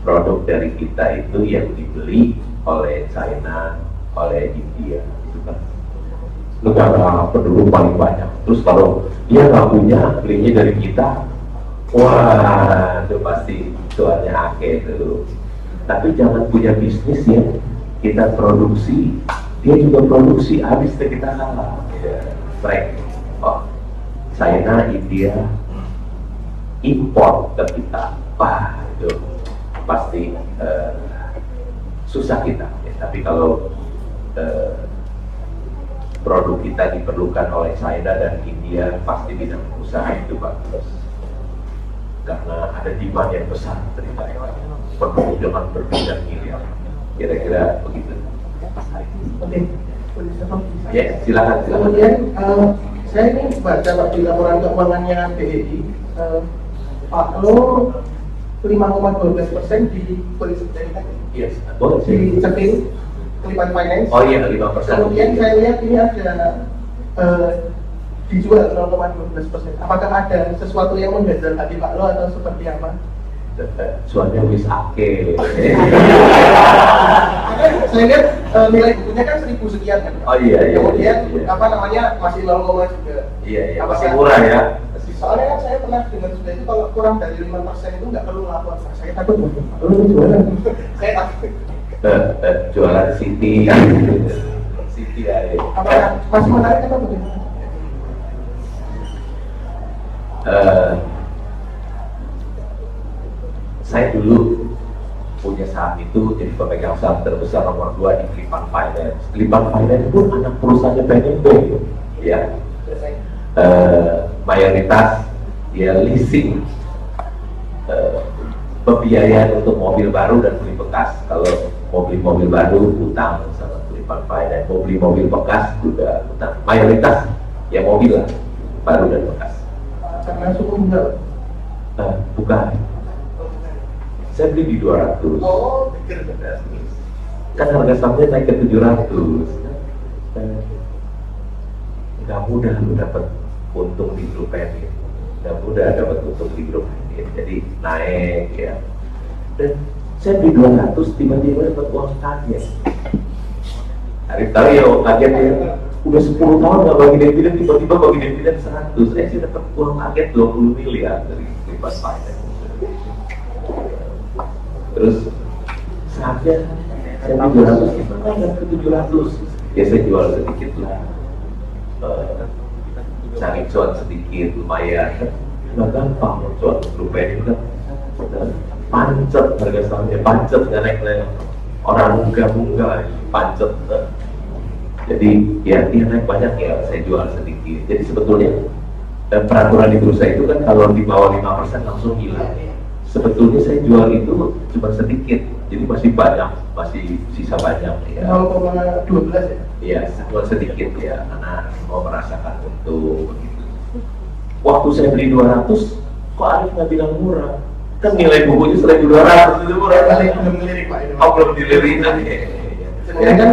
Produk dari kita itu yang dibeli oleh China, oleh India. Negara penduduk paling banyak. Terus kalau dia nggak punya, belinya dari kita, wah itu pasti cuannya akeh itu. Tapi jangan punya bisnis ya kita produksi, dia juga produksi, habis kita kalah. Baik, oh, China, India import ke kita, wah itu pasti susah kita. Ya. Tapi kalau produk kita diperlukan oleh China dan India, pasti bidang usaha itu bagus. Karena ada demand yang besar dari mereka, penuh dengan berpindah miliar. Kira-kira begitu. Oke, Ya, silakan. Kemudian saya ini baca Pak di laporan keuangannya BEI, Pak Lo 5,12% di polisi pendidikan. Yes, boleh Di sih. Cepil, Kelipan Finance. Oh iya, 5%. Kemudian saya lihat ini ada dijual 0,12%. Apakah ada sesuatu yang mengganjal hati Pak Lo atau seperti apa? Soalnya wis ake. Saya lihat nilai bukunya kan 1.000 sekian kan. Oh iya. Kemudian Iya. apa namanya masih 0, juga. Iya, Apakah- masih murah ya. Soalnya kan saya pernah dengar sudah itu kalau kurang dari 5% itu nggak perlu lapor. Nah, saya takut perlu jualan. Saya takut. Jualan City. City aja. Apakah masih menarik atau bagaimana? Saya dulu punya saham itu jadi pemegang saham terbesar nomor 2 di Kelipan Finance. Kelipan Finance itu anak perusahaannya PNB, ya. Mayoritas ya leasing, pembiayaan untuk mobil baru dan beli bekas. Kalau mobil baru utang sama Kelipan Finance, mau beli mobil bekas juga utang. Mayoritas ya mobil lah, baru dan bekas. Karena suku bunga. Bukan. Saya beli di 200. Oh, pikir Kan harga sahamnya naik ke 700. Nggak mudah lu dapat untung di grup ini. Nggak mudah dapat untung di grup ini. Jadi naik ya. Dan saya beli 200, tiba-tiba dapat uang kaget. Hari tahu ya uang kaget ya. Udah 10 tahun nggak bagi dividen, tiba-tiba bagi dividen 100. Saya sih dapat uang kaget 20 miliar dari Kelipan Finance. Terus saatnya saya beli 200, gimana ke 700? Ya saya jual sedikit lah, cari cuan sedikit lumayan. Nggak gampang cuan rupiah ini kan pancet harga sahamnya, pancet nggak naik orang bunga pancet. Jadi ya dia naik banyak ya saya jual sedikit. Jadi sebetulnya peraturan di bursa itu kan kalau di bawah 5% langsung hilang. Sebetulnya saya jual itu cuma sedikit, jadi masih banyak, masih sisa banyak ya. 0,12 ya? Iya, cuma sedikit ya, karena mau merasakan untung begitu. Waktu saya beli 200, kok Arif nggak bilang murah? Kan nilai bukunya 1.200 itu murah. Belum ngelirik Pak ini. Oh belum dilirik. Sebenarnya kan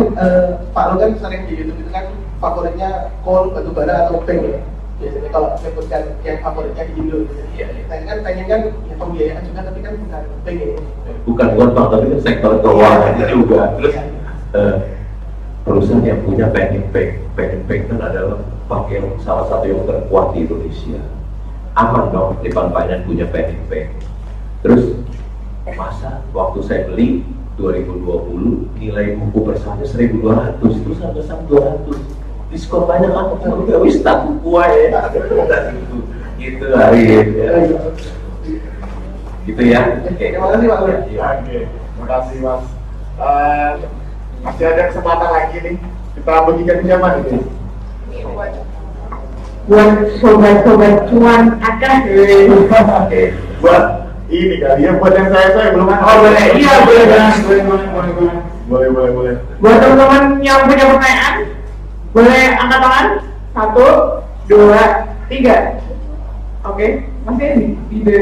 Pak Lo kan sering di YouTube itu kan favoritnya coal, batu bara atau bank ya. Biasanya kalau sebutkan yang favoritnya di Indo. Iya. Nah ini kan pengen kan ya pembiayaan juga tapi kan bukan bank ya. Bukan bank, tapi kan sektor keuangan juga. Terus perusahaan yang punya Panic Bank kan adalah bank yang salah satu yang terkuat di Indonesia. Aman dong, Kelipan Finance punya Panic Bank. Terus masa waktu saya beli 2020 nilai buku persahamnya 1.200, itu sampai 200. Diskon banyak kan, udah wis tak buku aja. Gitu Arif ya. Gitu ya. Oke. Terima kasih Pak Lo. Iya. Oke, terima kasih Mas. Masih ada kesempatan lagi nih. Kita bagikan pinjaman ini. Buat sobat-sobat cuan akah. Oke, buat ini kali ya, buat yang saya belum ada. Oh boleh, iya boleh banget, Boleh. Buat teman-teman yang punya pertanyaan, boleh angkat tangan. 1, 2, 3. Oke, masih di ide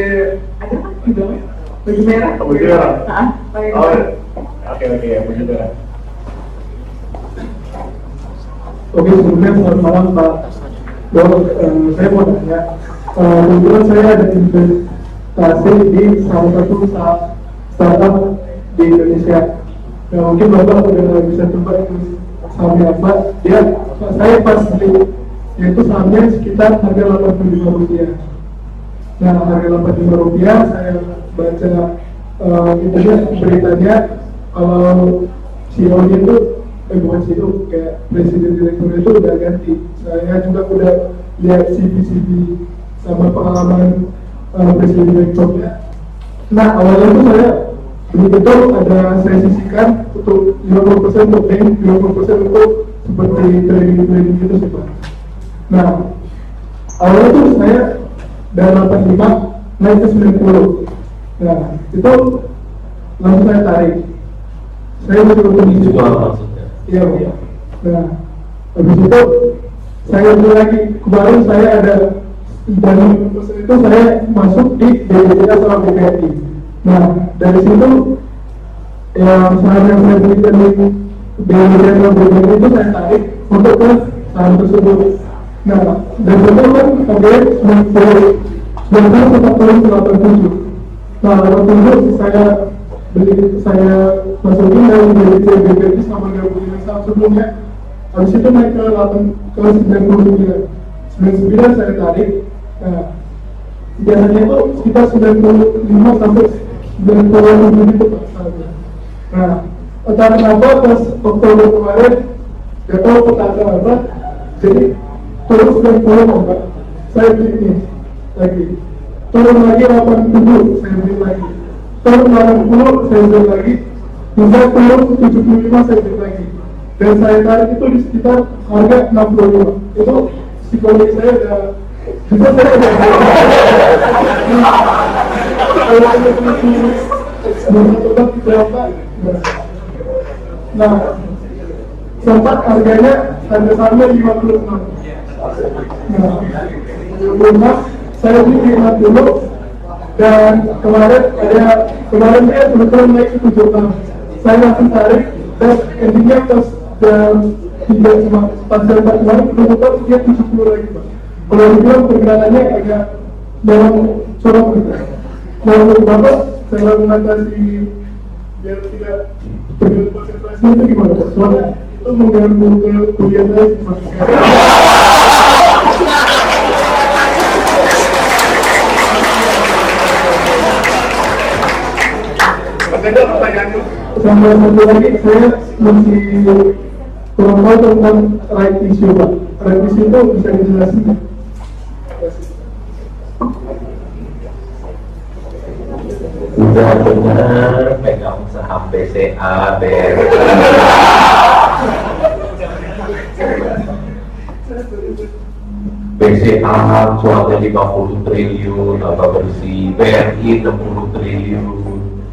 ada kan di bawah baju merah. Baju merah. Pakai Oh, oke, baju merah. Oke, sebelumnya selamat malam Pak. Saya mau tanya, kebetulan saya ada investasi di salah satu startup di Indonesia. Nah, mungkin Bapak udah bisa coba sahamnya apa? Saya pas beli yaitu sahamnya sekitar harga Rp85. Nah, harga Rp85 saya baca beritanya kalau CEO-nya itu bukan CEO, kayak presiden direktur itu udah ganti. Saya juga udah lihat CV sama pengalaman presiden direkturnya. Nah, awalnya itu saya begitu ada saya sisihkan untuk 50% untuk bank, 50% untuk seperti trading gitu sih Pak. Nah, awalnya tuh saya dari 85 naik ke 90. Nah, itu langsung saya tarik. Saya suruh Jual jual. maksudnya. Iya, Pak. Nah, habis itu saya beli lagi, kemarin saya ada dari itu saya masuk di BPJS sama BPNI. Nah, dari situ yang saham yang saya beli dari BPJS sama BPNI itu saya tarik untuk ke saham tersebut. Nah, dari situ kan kemudian 90 tetap turun ke 87. Nah, 87 saya masukin dari BPJS sama gabungan saham sebelumnya. Habis itu naik ke 99 saya tarik. Nah, biasanya itu sekitar 95 sampai 97 itu Pak sahamnya. Nah, entah kenapa pas Oktober kemarin gak tahu petaka apa, jadi turun 90 Pak, saya beli ini lagi, turun lagi 80 saya beli lagi, turun 80 saya beli lagi, bisa turun 75 saya beli lagi, dan saya tarik itu di sekitar harga 65. Itu psikologi saya udah bisa saya udah berapa. Nah, sempat harganya harga sahamnya 56. Nah, rumah saya beli 50 dan kemarin dia kebetulan naik ke 76. Saya langsung tarik dan endingnya pas dan tidak cuma pas saya kemarin kebetulan dia 70 lagi Pak. Kalau dibilang pergerakannya agak dalam corong gitu. Nah, Bapak cara mengatasi biar tidak terganggu konsentrasi itu gimana Pak? Soalnya itu mengganggu ke kuliah saya seperti sama satu lagi saya masih kurang tahu tentang right issue Pak. Right issue itu bisa dijelasin Pak? Udah benar pegang saham BCA, BRI, BCA cuannya 50 triliun, apa bersih, BRI 60 triliun,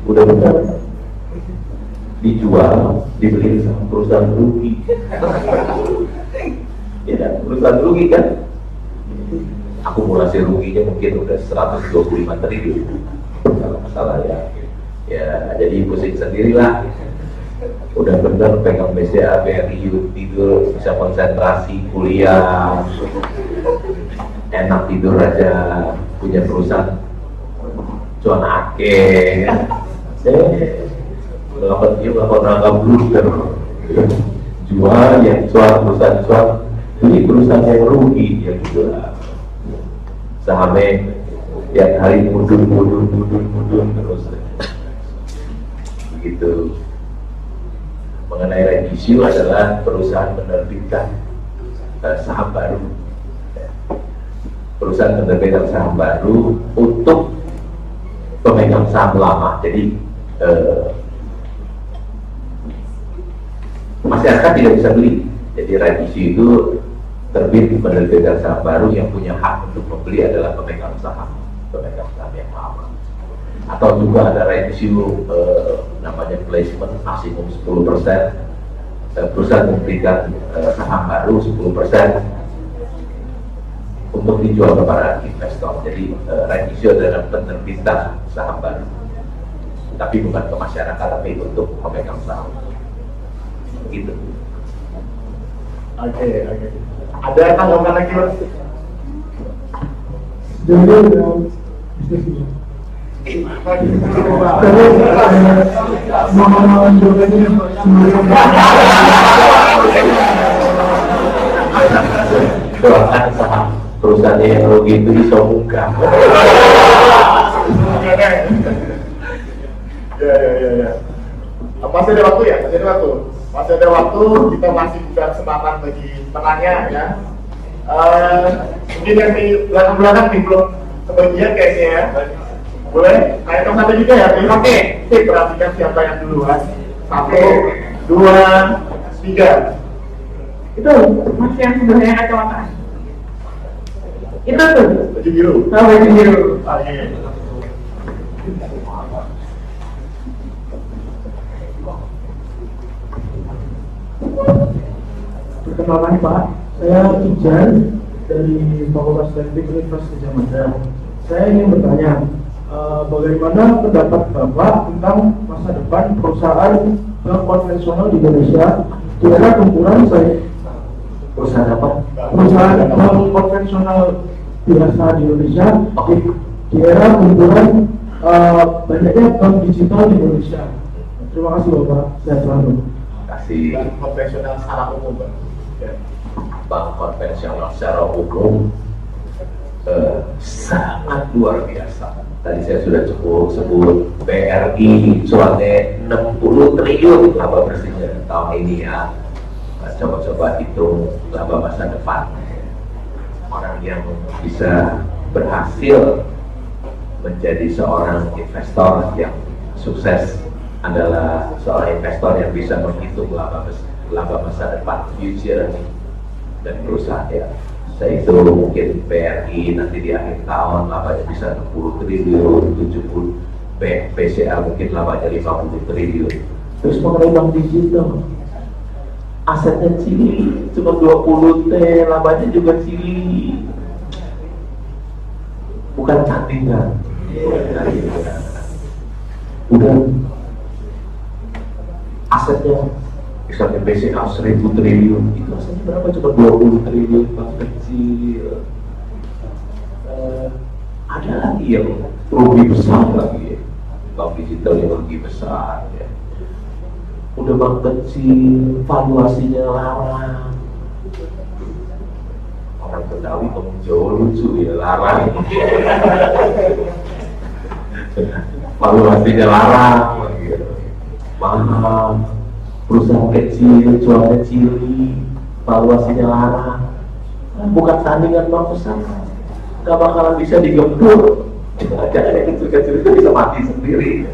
udah benar dijual, dibeli sama perusahaan rugi. Ya, perusahaan rugi kan? Akumulasi ruginya mungkin udah 125 triliun. Kalau masalah ya jadi pusing sendirilah. Udah bener pegang BCA, BRI, tidur bisa konsentrasi kuliah, enak tidur aja, punya perusahaan cuan akeh, melakukan rangka blunder, jual yang cuan, perusahaan cuan, beli perusahaan yang rugi, ya gitu lah. Sahamnya tiap hari mudun terus begitu. Mengenai right issue adalah perusahaan menerbitkan saham baru, perusahaan menerbitkan saham baru untuk pemegang saham lama. Jadi masyarakat tidak bisa beli. Jadi right issue itu terbit menerbitkan saham baru, yang punya hak untuk membeli adalah pemegang saham yang lama. Atau juga ada right issue namanya placement maksimum 10%, perusahaan memberikan saham baru 10% untuk dijual kepada investor. Jadi right issue adalah penerbitan saham baru, tapi bukan ke masyarakat, tapi untuk pemegang saham. Gitu. Oke. Ada tanggapan lagi Mas? jadi bisnisnya. Mohon jawabannya Doakan saham perusahaan yang rugi itu disombongkan. Ya. Masih ada waktu ya? Masih ada waktu, kita masih buka kesempatan bagi penanya ya. Mungkin yang di belakang nih belum kebagian kayaknya ya. Boleh? Kayak satu juga ya? Oke, perhatikan siapa yang duluan. 1, 2, 3. Itu masih yang sebelahnya kacamata. Itu tuh. Baju biru. Oh, baju biru. Oke. Perkenalkan Pak, saya Ijan dari Fakultas Teknik Universitas Gadjah Mada. Saya ingin bertanya, bagaimana pendapat Bapak tentang masa depan perusahaan bank konvensional di Indonesia di era gempuran Perusahaan apa? perusahaan bank konvensional biasa di Indonesia di era gempuran banyaknya bank digital di Indonesia. Terima kasih Bapak, sehat selalu. Kasih Dan konvensional secara umum, Bang. Ya. bank konvensional secara umum sangat luar biasa. Tadi saya sudah cukup sebut BRI cuannya 60 triliun laba bersihnya tahun ini ya. Coba-coba hitung laba masa depan. Orang yang bisa berhasil menjadi seorang investor yang sukses adalah seorang investor yang bisa menghitung laba masa depan, future dan perusahaan ya. Saya itu mungkin BRI nanti di akhir tahun labanya bisa 60 triliun, 70 BCA mungkin labanya 50 triliun. Terus mengenai bank digital, asetnya cili, cuma 20 T, labanya juga cili. Bukan tandingan. Udah asetnya misalnya BCA 1000 triliun, itu asetnya berapa? Cuma 20 triliun, bank kecil. Ada lagi yang rugi besar lagi ya, bank digital yang rugi besar ya. Udah bank kecil, valuasinya larang. Orang Betawi ngomong Jawa lucu ya, larang. Valuasinya larang gitu. Mahal. Perusahaan kecil, cuannya cili, valuasinya larang. Bukan tandingan bank besar, gak bakalan bisa digempur. Jangan kecil-kecil itu bisa mati sendiri.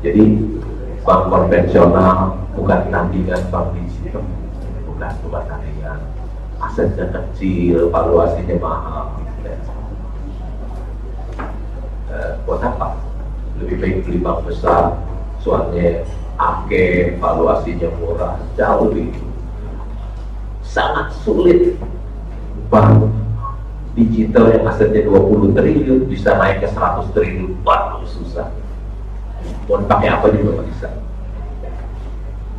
Jadi bank konvensional bukan tandingan bank digital, bukan tandingan. Asetnya kecil, valuasinya mahal. Buat apa? Lebih baik beli bank besar, cuannya akeh, valuasinya murah, jauh lebih. Sangat sulit bank digital yang asetnya 20 triliun bisa naik ke 100 triliun, waduh susah. Mau pakai apa juga nggak bisa.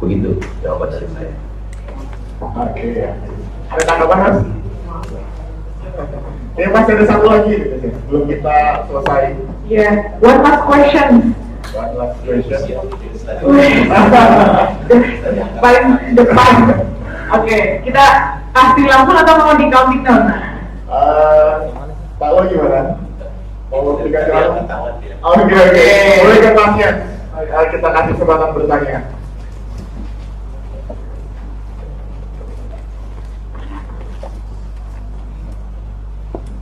Begitu jawaban dari saya. Oke ya. Ada tanggapan Mas? Ini masih ada satu lagi belum kita selesai. Yeah, one last question. One last question. Paling depan. Oke, kita kasih langsung atau mau di counting down? Pak Lo gimana? Mau dikasih langsung? Oke. Boleh ke pasien. Kita kasih kesempatan bertanya.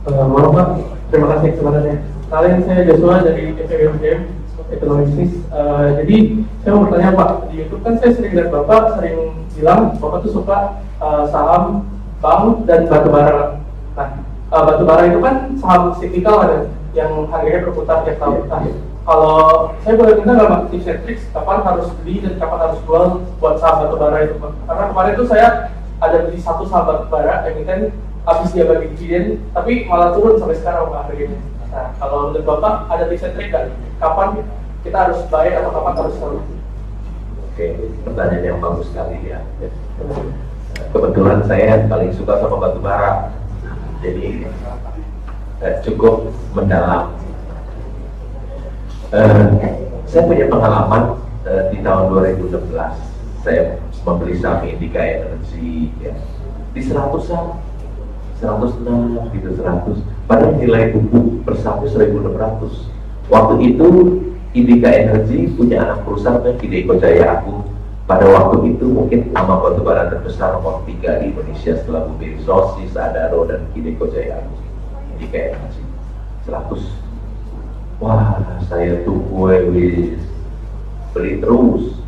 Maaf Pak, terima kasih kesempatannya. Kalian saya Joshua dari FEBM Ekonomis. Jadi saya mau bertanya Pak, di YouTube kan saya sering lihat Bapak sering bilang Bapak tuh suka saham, bank dan batubara. Nah, batubara itu kan saham siklikal ada yang harganya berputar tiap tahun. Nah, kalau saya boleh minta nggak Pak tips and tricks kapan harus beli dan kapan harus jual buat saham batubara itu Pak? Karena kemarin tuh saya ada beli satu saham batubara emiten habis dia bagi dividen, tapi malah turun sampai sekarang Pak harganya. Nah, kalau menurut Bapak ada tips and trick kan? Kapan kita harus buy atau kapan harus sell? Oke, pertanyaan yang bagus sekali ya. Kebetulan saya paling suka sama batu bara, jadi cukup mendalam. Saya punya pengalaman di tahun 2016, saya membeli saham Indica Energy ya, di 100-an. 106 gitu 100, padahal nilai buku per saham 1.600. Waktu itu Indica Energy punya anak perusahaan namanya Hideko Jaya Agung. Pada waktu itu mungkin nama batubara terbesar nomor 3 di Indonesia setelah Bumi Resources, Adaro dan Hideko Jaya Agung. Indica Energy 100. Wah, saya tuh beli terus.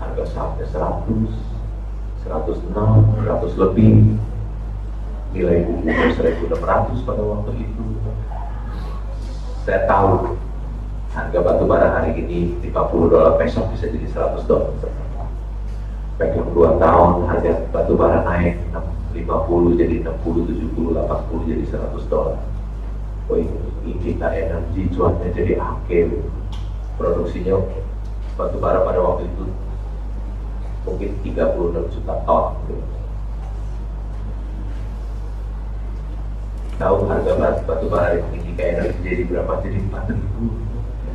Harga sahamnya 100, 106, 100 lebih. Nilai buku 1.600 pada waktu itu. Saya tahu harga batubara hari ini $50 besok bisa jadi $100. pegang 2 tahun harga batu bara naik 50 jadi 60, 70, 80 jadi $100. Oh ini kita energi cuannya jadi akhir, produksinya batu bara pada waktu itu mungkin 36 juta ton. Tahu harga batu bara yang tinggi kayak energi jadi berapa? Jadi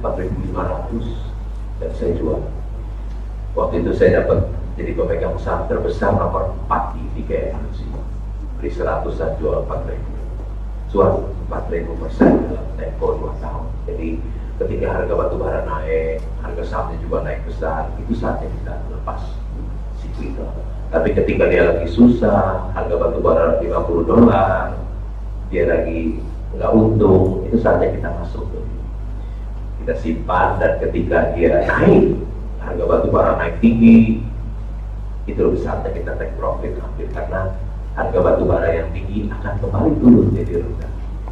4.500 dan saya jual. Waktu itu saya dapat jadi pemegang saham terbesar nomor 4 di kayak energi. Beli 100-an jual 4.000. Jual 4.000% dalam tempo 2 tahun. Jadi ketika harga batu bara naik, harga sahamnya juga naik besar, itu saatnya kita lepas siklus. Tapi ketika dia lagi susah, harga batu bara $50, dia lagi nggak untung, itu saatnya kita masuk. Kita simpan, dan ketika dia naik, harga batu bara naik tinggi, itu lebih saatnya kita take profit ambil, karena harga batu bara yang tinggi akan kembali turun jadi rendah.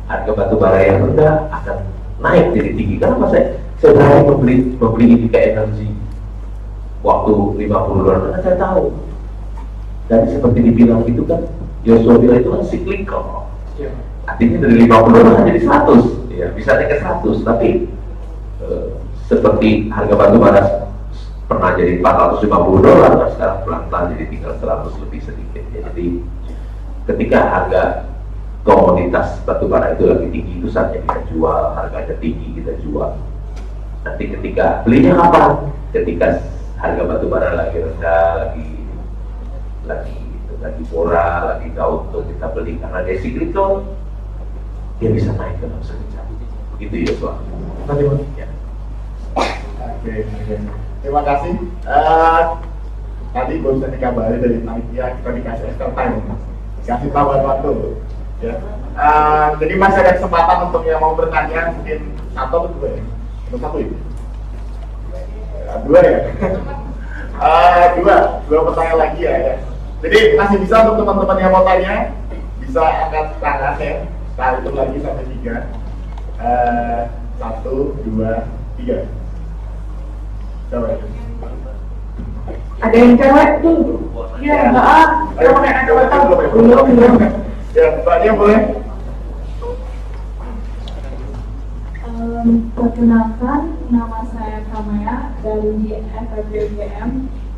Harga batu bara yang rendah akan naik jadi tinggi. Kenapa saya berani membeli Indica Energy waktu $50? Karena saya tahu. Dan seperti dibilang itu kan, Joshua bilang itu kan cyclical. Artinya dari $50 jadi 100, ya bisa naik ke 100. Tapi seperti harga batu bara pernah jadi $450, nah sekarang pelan-pelan jadi tinggal 100 lebih sedikit. Ya, jadi ketika harga komoditas batu bara itu lagi tinggi, itu saatnya kita jual. Harganya tinggi kita jual. Nanti ketika belinya kapan? Ketika harga batu bara lagi rendah, lagi murah, lagi nggak untung, kita beli. Karena dia cyclical, dia bisa naik dalam sekejap. Begitu ya soal. Ya. Oke. Terima kasih. Tadi baru saja dikabari dari panitia, kita dikasih extra time, dikasih tambahan waktu. Ya. Jadi masih ada kesempatan untuk yang mau bertanya, mungkin 1 atau 2 ya? Untuk 1 ya? 2 ya? 2 pertanyaan lagi ya. Jadi masih bisa untuk teman-teman yang mau tanya, bisa angkat tangan ya. Kita hitung lagi sampai 3. 1, 2, 3. Coba. Ada yang cewek tuh? Iya, enggak. Yang pakai kacamata belum. Ya, Mbaknya boleh. Perkenalkan, nama saya Kamaya dari FEB UGM.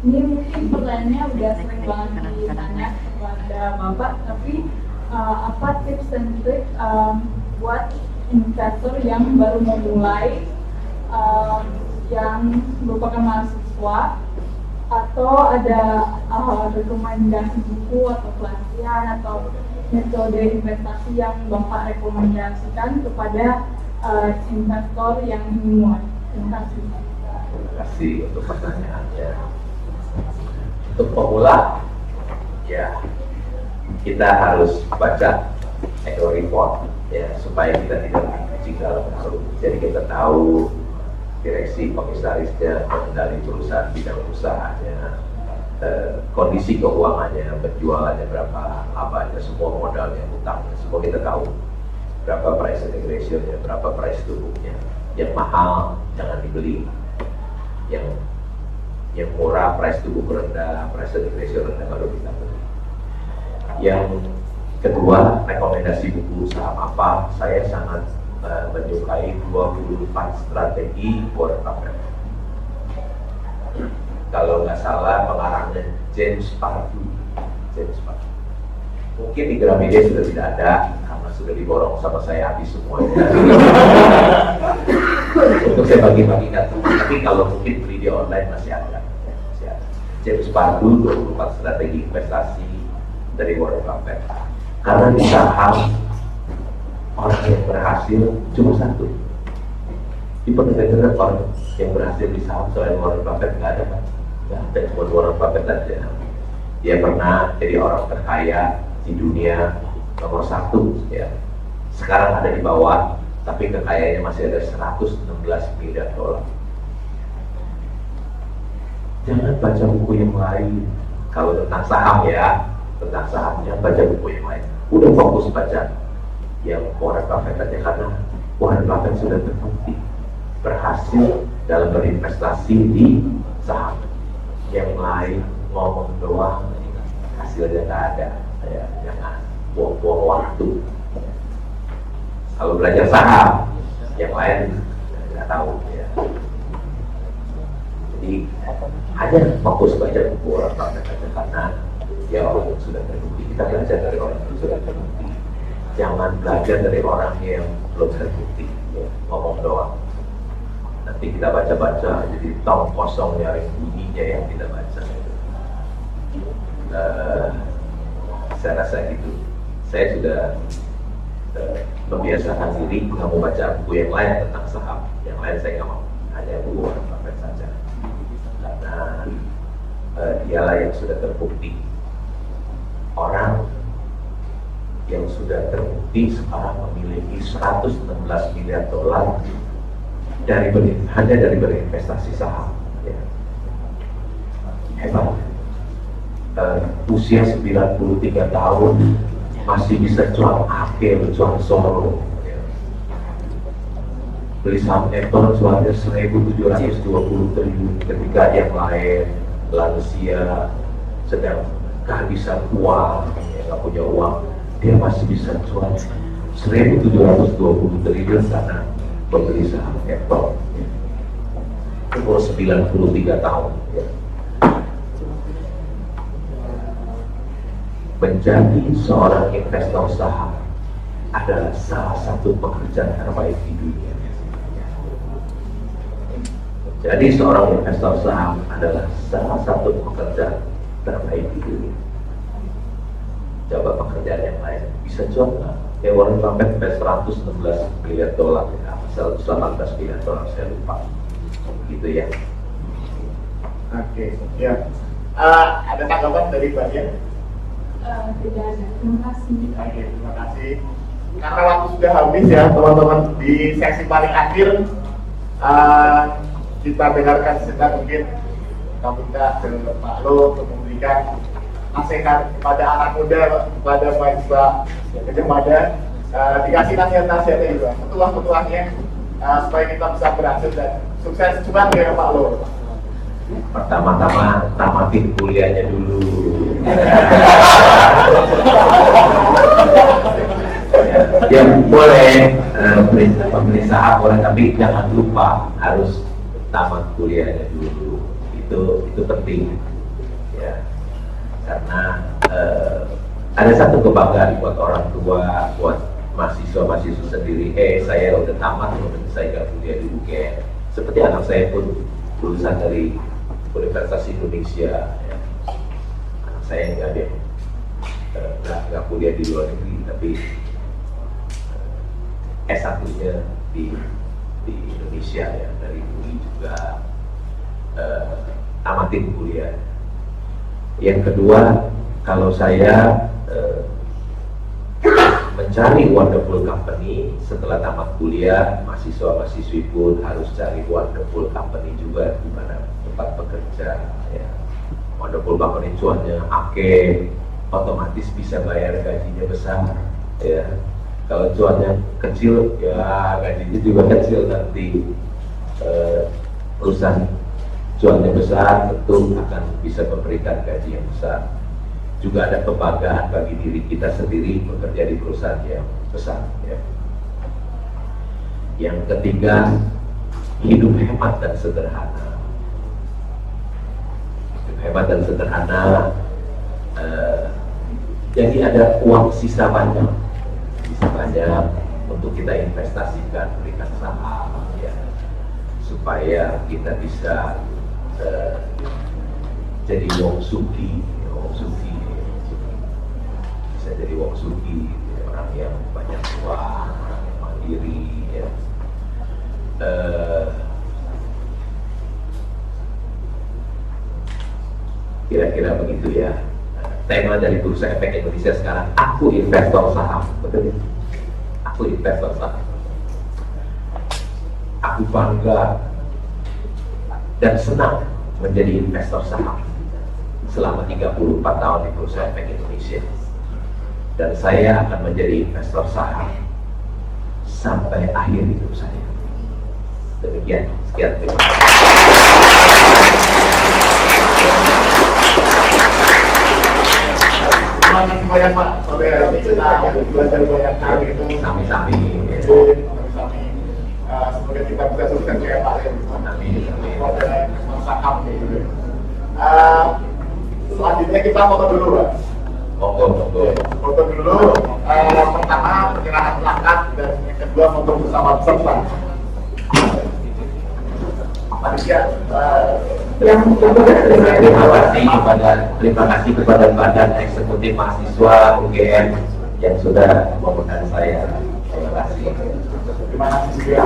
Ini mungkin pertanyaannya udah sering banget ditanya kepada Bapak, tapi apa tips dan trik buat investor yang baru memulai, yang merupakan mahasiswa, atau ada rekomendasi buku atau pelatihan atau metode investasi yang Bapak rekomendasikan kepada investor yang ingin mulai? Terima kasih. Terima kasih untuk pertanyaannya. Untuk pemula, ya kita harus baca annual report ya, supaya kita tidak terjebak dalam arus. Jadi kita tahu direksi, komisarisnya, pengendali perusahaan, bidang usahanya, kondisi keuangannya, penjualannya berapa, labanya, semua modalnya, utangnya, semua kita tahu. Berapa price earning ratio-nya, berapa price to book-nya. Yang mahal jangan dibeli. Yang murah, price to book rendah, price earning ratio rendah, baru kita beli. Yang kedua, rekomendasi buku saham apa? Saya sangat menyukai 24 strategi Warren Buffett. Kalau nggak salah pengarangnya James Pardue. Mungkin di Gramedia sudah tidak ada karena sudah diborong sama saya habis semuanya. Untuk saya bagi-bagikan, tapi kalau mungkin beli di online masih ada. James Pardue 24 strategi investasi dari Warren Buffett. Karena di saham orang yang berhasil cuma satu. Di pernah orang yang berhasil di saham selain Warren Buffett nggak ada, Pak. Nggak ada, cuma Warren Buffett aja. Dia pernah jadi orang terkaya di dunia nomor 1 ya. Sekarang ada di bawah, tapi kekayaannya masih ada $116 miliar. Jangan baca buku yang lain. Kalau tentang saham ya, tentang saham jangan baca buku yang lain. Udah fokus baca yang Warren Buffett aja, karena Warren Buffett sudah terbukti berhasil dalam berinvestasi di saham. Yang lain ngomong doang, hasilnya nggak ada. Ya, jangan buang-buang waktu. Kalau belajar saham, yang lain nggak tahu. Ya. Jadi hanya fokus baca buku orang karena ya orang yang sudah terbukti. Kita belajar dari orang yang sudah terbukti. Jangan belajar dari orang yang belum terbukti. Ya, ngomong doang. Nanti kita baca-baca jadi tong kosong nyari bunyinya yang kita baca. Saya rasa gitu. Saya sudah membiasakan diri nggak mau baca buku yang lain tentang saham. Yang lain saya nggak mau. Hanya buku orang Buffett saja. Karena dialah yang sudah terbukti. Orang yang sudah terbukti sekarang memiliki 116 miliar dolar hanya dari berinvestasi saham. Ya. Hebat. Usia 93 tahun masih bisa jual Apple, jual Solo. Ya. Beli saham Apple jualnya 1.720 triliun ketika yang lain lansia sedang kehabisan uang, nggak punya uang, dia masih bisa jual 1.720 triliun karena membeli saham Apple. Umur 93 tahun. Ya. Menjadi seorang investor saham adalah salah satu pekerjaan terbaik di dunia. Jadi seorang investor saham adalah salah satu pekerjaan terbaik di dunia. Coba pekerjaan yang lain bisa jual nggak? Ya Warren Buffett 116 miliar dolar, ya, 118 miliar dolar saya lupa. Gitu ya. Oke, ya. Ada tanggapan dari Mbak Dian? Tidak ada, terima kasih. Oke, terima kasih. Karena waktu sudah habis ya teman-teman, di sesi paling akhir kita dengarkan sejenak mungkin kami minta ke Pak Lo untuk memberikan nasihat kepada anak muda, kepada mahasiswa Gajah Mada, dikasih nasihat-nasihatnya juga, petuah-petuahnya supaya kita bisa berhasil dan sukses juga ya Pak Lo. Pertama-tama tamatin kuliahnya dulu. Ya boleh membeli saham boleh, tapi jangan lupa harus tamat kuliahnya dulu. Itu penting ya, karena ada satu kebanggaan buat orang tua, buat mahasiswa sendiri. Saya udah tamat, saya nggak kuliah di UGM. Seperti anak saya pun lulusan dari Universitas Indonesia. Ya. Anak saya nggak kuliah di luar negeri, tapi S1-nya di Indonesia ya, dari UI juga. Tamatin kuliah. Yang kedua, kalau saya mencari wonderful company setelah tamat kuliah, mahasiswa-mahasiswi pun harus cari wonderful company juga di mana tempat bekerja. Ya. Wonderful company cuannya otomatis bisa bayar gajinya besar. Ya. Kalau cuannya kecil, ya gajinya juga kecil nanti. Perusahaan cuannya besar tentu akan bisa memberikan gaji yang besar. Juga ada kebanggaan bagi diri kita sendiri bekerja di perusahaan yang besar. Ya. Yang ketiga, hidup hemat dan sederhana. Hidup hemat dan sederhana. Jadi ada uang sisa banyak untuk kita investasikan, berikan saham, ya, supaya kita bisa jadi wong suki, bisa jadi wong suki, orang yang banyak uang, orang yang mandiri, ya. Kira-kira begitu ya. Tema dari Bursa Efek Indonesia sekarang, aku investor saham, betul ya? Aku investor saham. Aku bangga dan senang menjadi investor saham selama 34 tahun di Bursa Efek Indonesia. Dan saya akan menjadi investor saham sampai akhir hidup saya. Demikian, sekian terima kasih. banyak Pak, sore hari ini kita belajar banyak hal gitu. Sami-sami. Sami-sami. Semoga kita bisa sukses kayak Pak Len. Pada saham gitu. Selanjutnya kita foto dulu Pak. Monggo. Foto dulu. Pertama penyerahan plakat dan yang kedua foto bersama peserta. Panitia. Terima kasih kepada Badan Eksekutif Mahasiswa UGM yang sudah mengundang saya. Terima kasih. Terima kasih juga.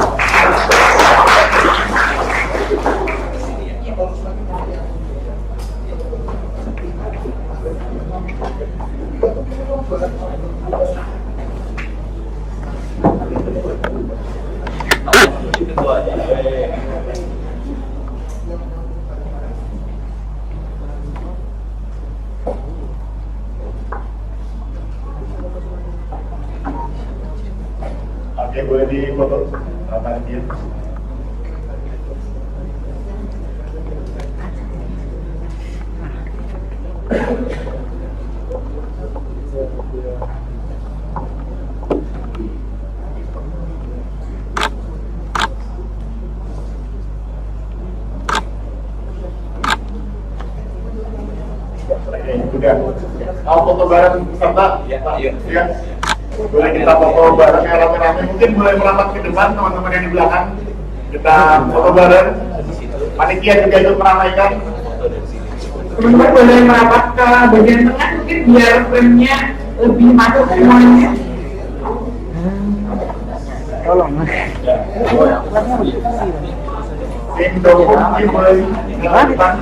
Oke, boleh difoto panitia. Udah. Mau foto bareng peserta? Iya. Boleh kita foto bareng yang rame-rame. Mungkin boleh merapat ke depan teman-teman yang di belakang. Kita foto bareng. Panitia juga ikut meramaikan. Teman-teman boleh merapat ke bagian tengah mungkin biar frame-nya lebih masuk semuanya. Tolong. Tim dokumen boleh di depan.